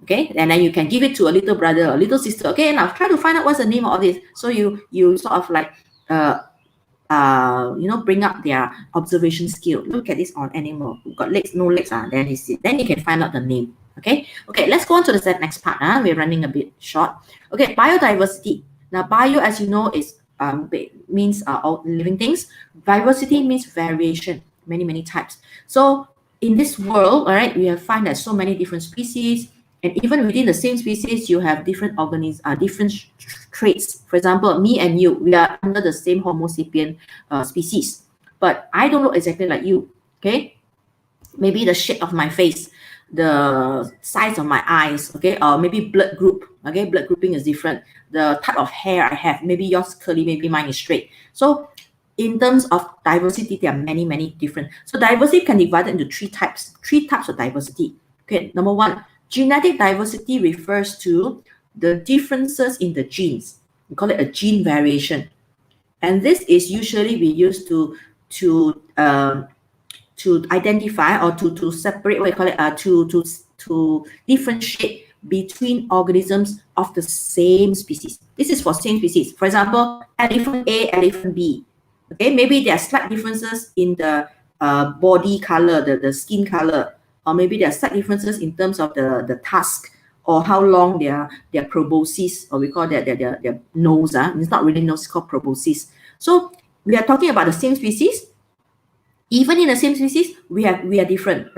Okay, and then you can give it to a little brother, a little sister. Okay, now try to find out what's the name of all this. So you sort of like bring up their observation skill. Look at this on animal. Got legs, no legs. Then you can find out the name. Okay, let's go on to the next part. We're running a bit short. Okay, biodiversity. Now, bio, as you know, is means all living things. Diversity means variation, many types. So in this world, all right, we have find that so many different species, and even within the same species, you have different organisms, different traits. For example, me and you, we are under the same Homo sapien species, but I don't look exactly like you. Okay, maybe the shape of my face, the size of my eyes, okay, or maybe blood group. Okay, blood grouping is different. The type of hair I have, maybe yours curly, maybe mine is straight. So in terms of diversity, there are many different. So diversity can be divided into 3 types. 3 types of diversity. Okay, number 1, genetic diversity refers to the differences in the genes. We call it a gene variation, and this is usually we used to identify or to separate, what we call it, to differentiate between organisms of the same species. This is for same species. For example, elephant A, elephant B. Okay, maybe there are slight differences in the body color, the skin color, or maybe there are slight differences in terms of the tusk or how long their proboscis, or we call that their nose. It's not really nose, it's called proboscis. So we are talking about the same species. Even in the same species, we are different.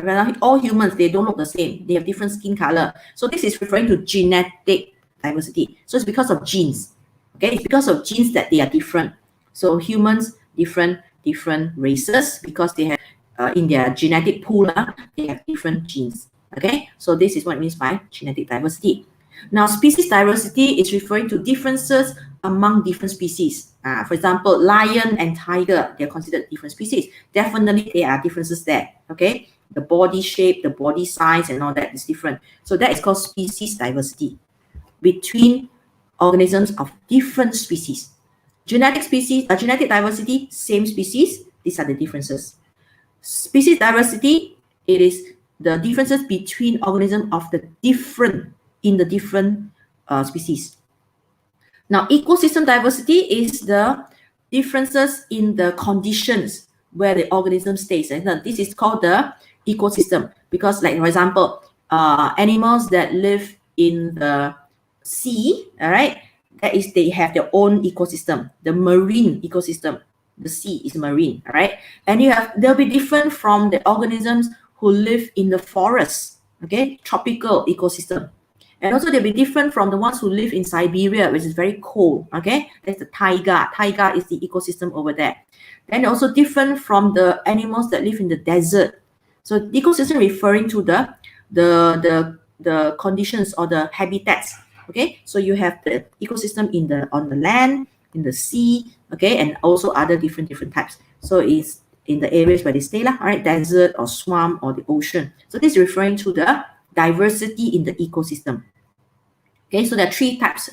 All humans, they don't look the same. They have different skin color. So this is referring to genetic diversity. So it's because of genes. Okay, it's because of genes that they are different. So humans, different races, because they have in their genetic pool, they have different genes. Okay, so this is what it means by genetic diversity. Now, species diversity is referring to differences among different species. For example, lion and tiger, they're considered different species. Definitely, there are differences there. Okay, the body shape, the body size, and all that is different. So that is called species diversity between organisms of different species. Genetic diversity, same species. These are the differences. Species diversity, it is the differences between organisms of the different species. Now, ecosystem diversity is the differences in the conditions where the organism stays. And this is called the ecosystem because, like, for example, animals that live in the sea, all right, they have their own ecosystem, the marine ecosystem. The sea is marine, all right? And they'll be different from the organisms who live in the forest, okay, tropical ecosystem. And also they'll be different from the ones who live in Siberia, which is very cold, okay? That's the taiga. Taiga is the ecosystem over there. Then also different from the animals that live in the desert. So the ecosystem referring to the conditions or the habitats, okay? So you have the ecosystem on the land, in the sea, okay, and also other different types. So it's in the areas where they stay, all right, desert or swamp or the ocean. So this is referring to the diversity in the ecosystem. Okay, so there are three types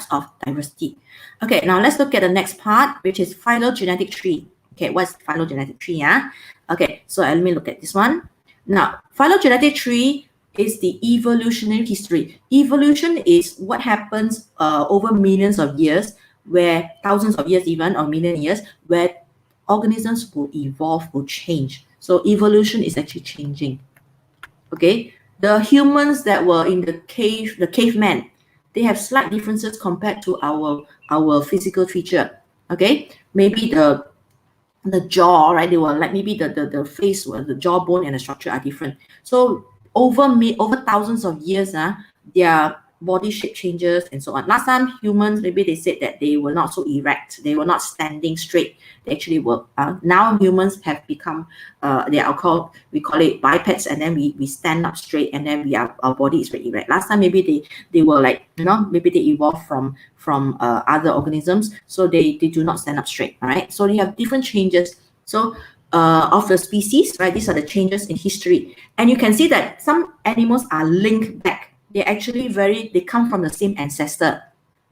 of diversity. Okay, now let's look at the next part, which is phylogenetic tree. Okay, what's phylogenetic tree? Yeah. Okay, so let me look at this one. Now, phylogenetic tree is the evolutionary history. Evolution is what happens over millions of years, where thousands of years even, or million years, where organisms will evolve, will change. So evolution is actually changing. Okay, the humans that were in the cavemen, they have slight differences compared to our physical feature. Okay, maybe the jaw, right? They were like maybe the face, the jawbone and the structure are different. So over thousands of years, their body shape changes and so on. Last time humans, maybe they said that they were not so erect, they were not standing straight. They actually were. Now humans have become, we call it bipeds, and then we stand up straight, and then our body is very erect. Last time maybe they were like, maybe they evolved from other organisms, so they do not stand up straight. All right. So you have different changes. So of the species, right? These are the changes in history, and you can see that some animals are linked back. They actually they come from the same ancestor.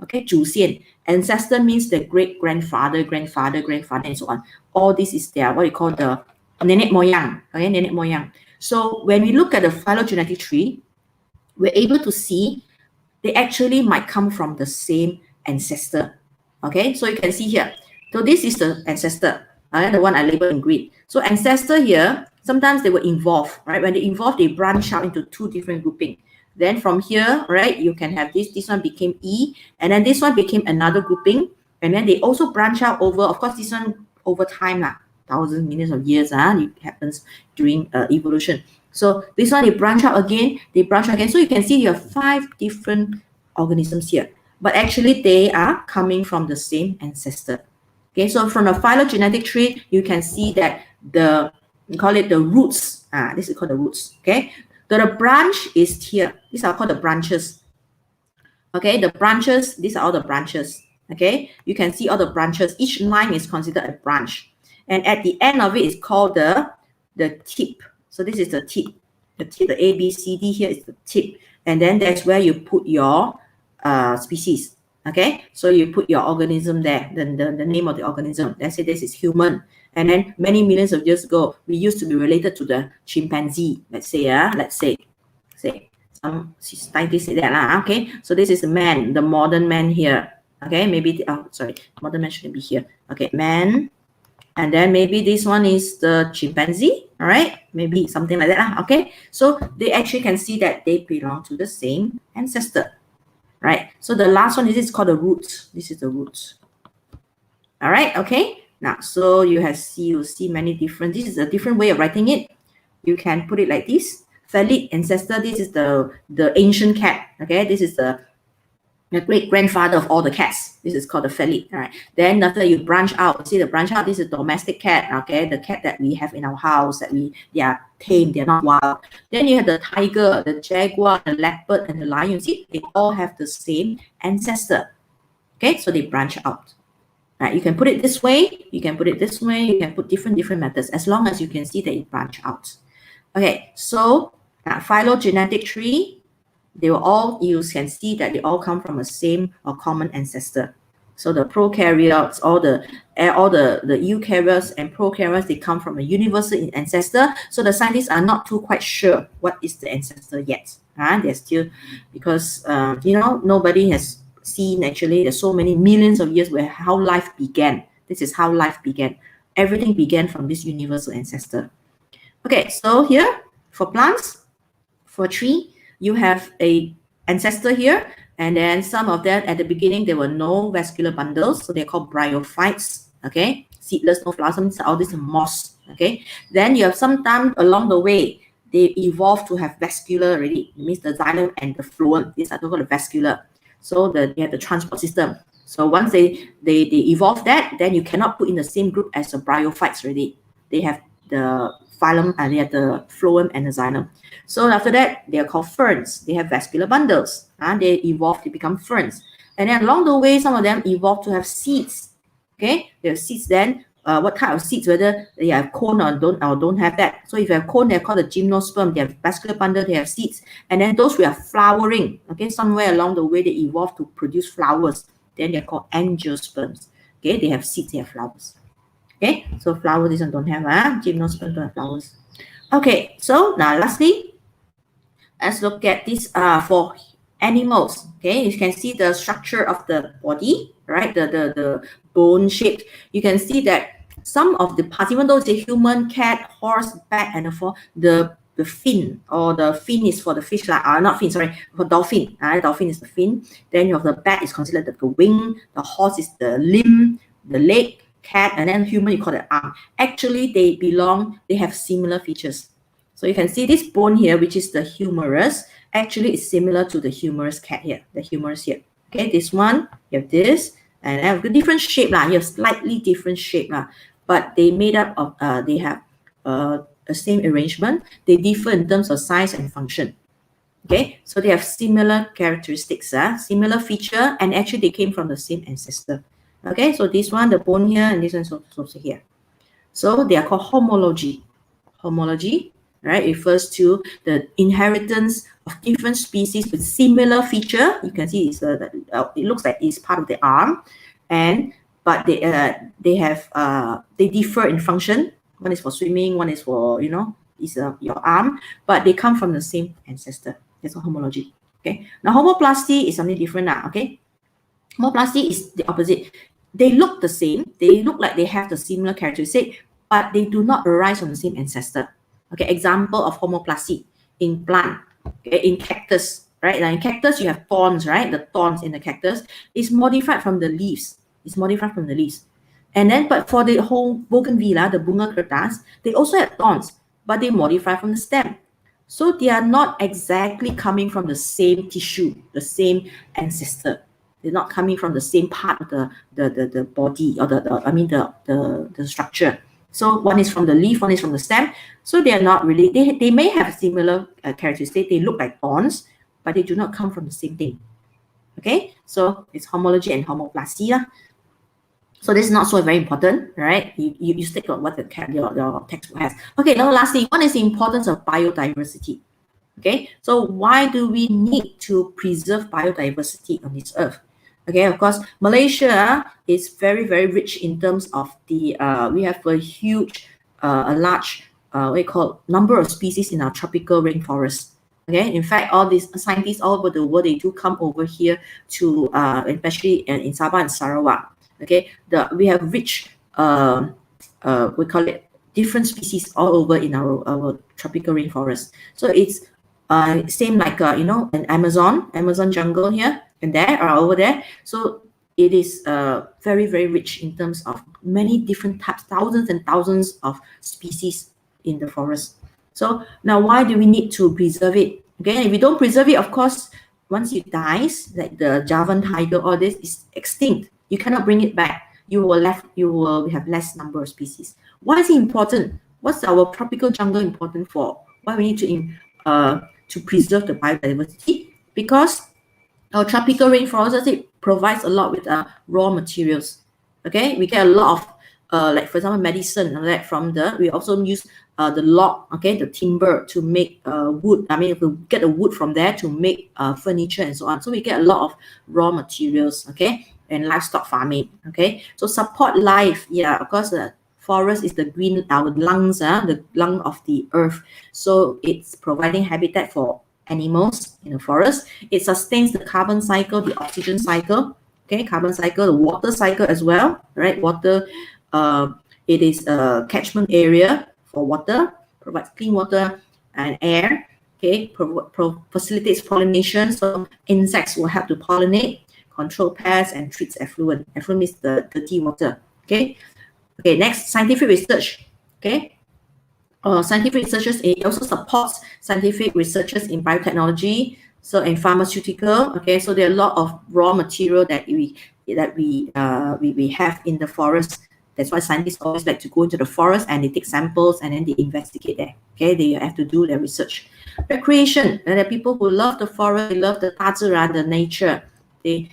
Okay, 祖先. Ancestor means the great grandfather, and so on. All this is their what you call the nenek moyang. Okay, nenek moyang. So when we look at the phylogenetic tree, we're able to see they actually might come from the same ancestor. Okay, so you can see here. So this is the ancestor, the one I labeled in green. So ancestor here, sometimes they will evolve, right? When they evolve, they branch out into two different groupings. Then from here, right, you can have this one became E, and then this one became another grouping, and then they also branch out over, of course, this one over time, thousands, millions of years, it happens during evolution. So this one, they branch out again. So you can see you have 5 different organisms here, but actually they are coming from the same ancestor. Okay, so from the phylogenetic tree, you can see that we call it the roots. This is called the roots. Okay, the branch is here. These are called the branches. Okay, the branches, these are all the branches. Okay, you can see all the branches. Each line is considered a branch, and at the end of it is called the tip. So this is the tip. The tip, the A, B, C, D here is the tip, and then that's where you put your species. Okay, so you put your organism there, the name of the organism. Let's say this is human. And then many millions of years ago, we used to be related to the chimpanzee. Let's say some scientists say that. Okay, so this is a man, the modern man here. Okay, maybe modern man shouldn't be here. Okay, man, and then maybe this one is the chimpanzee. All right, maybe something like that. Okay, so they actually can see that they belong to the same ancestor. Right, so the last one is called the roots. This is the roots. All right, okay. Now, so you see many different. This is a different way of writing it. You can put it like this: phallic ancestor. This is the ancient cat. Okay, this is the great grandfather of all the cats. This is called the phallic. All right. Then after you branch out, see the branch out. This is domestic cat. Okay, the cat that we have in our house they are tame. They are not wild. Then you have the tiger, the jaguar, the leopard, and the lion. See, they all have the same ancestor. Okay, so they branch out. Right, you can put it this way, you can put it this way, you can put different methods, as long as you can see that it branch out. Okay, so phylogenetic tree, you can see that they all come from the same or common ancestor. So the prokaryotes, all the eukaryotes and prokaryotes, they come from a universal ancestor. So the scientists are not quite sure what is the ancestor yet. They're still, because nobody has seen actually there's so many millions of years where how life began. This is how life began. Everything began from this universal ancestor. Okay, so here for plants, for tree, you have a ancestor here, and then some of them at the beginning there were no vascular bundles, so they're called bryophytes. Okay, seedless, no flowers, all this moss. Okay, then you have some time along the way they evolved to have vascular already. It means the xylem and the phloem. These are called the vascular. So they have the transport system. So once they evolve that, then you cannot put in the same group as the bryophytes already. They have the phylum and they have the phloem and the xylem. So after that, they are called ferns. They have vascular bundles. And they evolve to become ferns. And then along the way, some of them evolve to have seeds. Okay, they have seeds then. What kind of seeds, whether they have cone or don't have that. So if you have cone, they're called the gymnosperm. They have vascular bundle, they have seeds. And then those will have flowering. Okay, somewhere along the way, they evolve to produce flowers. Then they're called angiosperms. Okay, they have seeds, they have flowers. Okay, so flowers, this one don't have, gymnosperm don't have flowers. Okay, so now lastly, let's look at this for animals. Okay, you can see the structure of the body, right? The bone shaped. You can see that some of the parts, even though it's a human, cat, horse, bat, and the fin, or the fin is for the fish, not fin, sorry, for dolphin. Dolphin is the fin. Then you have the bat is considered the wing, the horse is the limb, the leg, cat, and then human you call it arm. Actually, they have similar features. So you can see this bone here, which is the humerus, actually is similar to the humerus cat here, the humerus here. Okay, this one, you have this, and have a different shape, you have slightly different shape, but they made up of, they have the same arrangement. They differ in terms of size and function. Okay, so they have similar characteristics, similar feature, and actually they came from the same ancestor. Okay, so this one, the bone here, and this one is also here. So they are called homology. Homology, right, refers to the inheritance of different species with similar feature. You can see it's it looks like it's part of the arm, but they differ in function. One is for swimming, one is for your arm, but they come from the same ancestor. That's called homology. Okay. Now homoplasty is something different now. Okay. Homoplasty is the opposite. They look the same. They look like they have the similar characteristic, but they do not arise from the same ancestor. Okay, example of homoplasty in plant, okay, in cactus, right? Now in cactus, you have thorns, right? The thorns in the cactus is modified from the leaves. It's modified from the leaves. And then, but for the whole bougainvillea, the bunga kertas, they also have thorns, but they modify from the stem. So they are not exactly coming from the same tissue, the same ancestor. They're not coming from the same part of the body, or the structure. So one is from the leaf, one is from the stem. So they are not really, they may have similar characteristics. They look like thorns, but they do not come from the same thing. Okay, so it's homology and homoplasty. So this is not so very important, right? You stick on what your textbook has. Okay, now lastly, what is the importance of biodiversity? Okay, so why do we need to preserve biodiversity on this earth? Okay, of course, Malaysia is very, very rich in terms of the, we have a huge, a large, what we call number of species in our tropical rainforest. Okay, in fact, all these scientists all over the world, they do come over here to, especially in Sabah and Sarawak. Okay, we have rich, we call it different species all over in our tropical rainforest. So it's same like, an Amazon jungle here and there or over there. So it is very, very rich in terms of many different types, thousands and thousands of species in the forest. So now why do we need to preserve it? Okay, if we don't preserve it, of course, once it dies, like the Javan tiger, all this is extinct. You cannot bring it back. You will have less number of species. Why is it important? What's our tropical jungle important for? Why we need to preserve the biodiversity? Because our tropical rainforest, it provides a lot with raw materials. Okay, we get a lot of like for example medicine, like we also use the log, okay, the timber to make wood. I mean, we get the wood from there to make furniture and so on. So we get a lot of raw materials, okay, and livestock farming. Okay, so support life. Yeah, of course, the forest is the green, our lungs, the lung of the earth. So it's providing habitat for animals in the forest. It sustains the carbon cycle, the oxygen cycle, okay, carbon cycle, the water cycle as well, right? Water, it is a catchment area for water, provides clean water and air, okay, facilitates pollination, so insects will help to pollinate, control pests, and treats effluent. Effluent means the dirty water, okay? Okay, next, scientific research, okay? scientific researchers, it also supports scientific researchers in biotechnology, so in pharmaceutical. Okay, so there are a lot of raw material that we have in the forest. That's why scientists always like to go into the forest and they take samples and then they investigate there. Okay, they have to do their research. Recreation, there are people who love the forest, they love the 大自然, the nature. They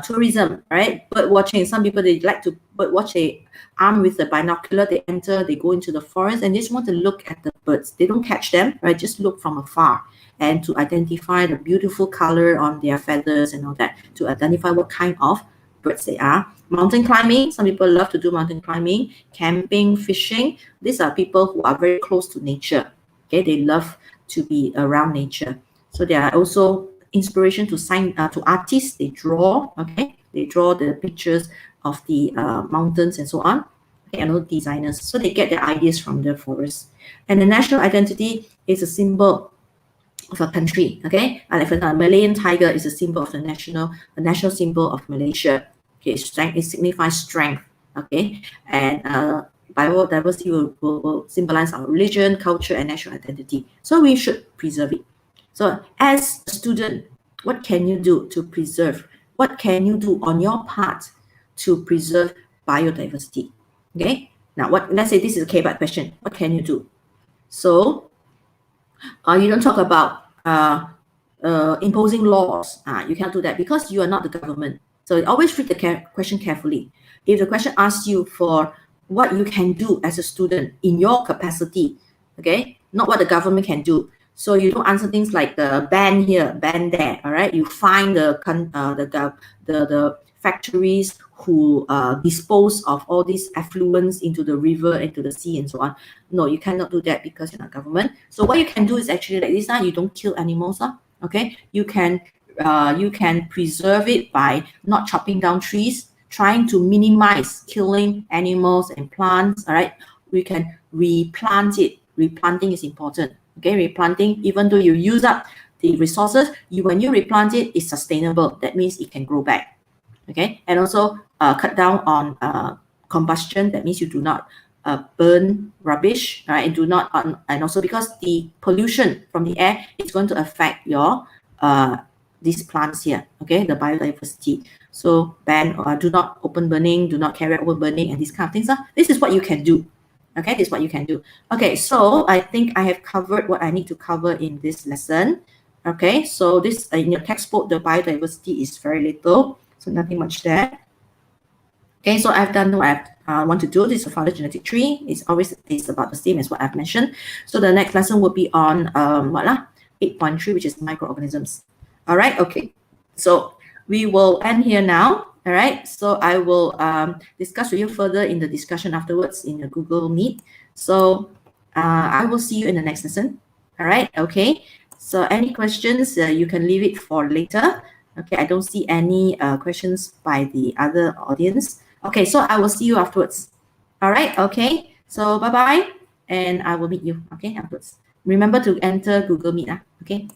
tourism, right? Bird watching. Some people, they like to bird watch. They armed with the binocular, they go into the forest and they just want to look at the birds. They don't catch them, right? Just look from afar and to identify the beautiful color on their feathers and all that, to identify what kind of birds they are. Mountain climbing, some people love to do mountain climbing. Camping, fishing, these are people who are very close to nature. Okay, they love to be around nature. So they are also inspiration to artists. They draw, okay, they draw the pictures of the mountains and so on. Okay, and also designers, so they get their ideas from the forest. And the national identity is a symbol of a country. Okay, like for example, Malayan tiger is a symbol of the national symbol of Malaysia. Okay, strength, it signifies strength. Okay, and biodiversity will symbolize our religion, culture, and national identity. So we should preserve it. So as a student, what can you do to preserve? What can you do on your part to preserve biodiversity? Okay, now let's say this is a K-BAT question. What can you do? So you don't talk about imposing laws. You can't do that because you are not the government. So always read the question carefully. If the question asks you for what you can do as a student in your capacity, okay, not what the government can do. So you don't answer things like the ban here, ban there. All right, you find the factories who dispose of all these effluents into the river, into the sea, and so on. No, you cannot do that because you're not government. So what you can do is actually like this. You don't kill animals. Okay, you can preserve it by not chopping down trees, trying to minimize killing animals and plants. All right, we can replant it. Replanting is important. Okay, replanting, even though you use up the resources, when you replant it, it's sustainable. That means it can grow back. Okay, and also cut down on combustion. That means you do not burn rubbish, right? And do not, and also because the pollution from the air is going to affect your these plants here. Okay, the biodiversity. So ban or do not open burning, do not carry out open burning, and these kind of things. This is what you can do. Okay, this is what you can do. Okay, so I think I have covered what I need to cover in this lesson. Okay, so this in your textbook, the biodiversity is very little, so nothing much there. Okay, so I've done what I want to do. This is a founder genetic tree. It's about the same as what I've mentioned. So the next lesson will be on 8.3, which is microorganisms. All right, okay. So we will end here now. All right, so I will discuss with you further in the discussion afterwards in the Google Meet. So I will see you in the next lesson. All right, okay. So any questions, you can leave it for later. Okay, I don't see any questions by the other audience. Okay, so I will see you afterwards. All right, okay. So bye-bye, and I will meet you, okay, afterwards. Remember to enter Google Meet. Okay.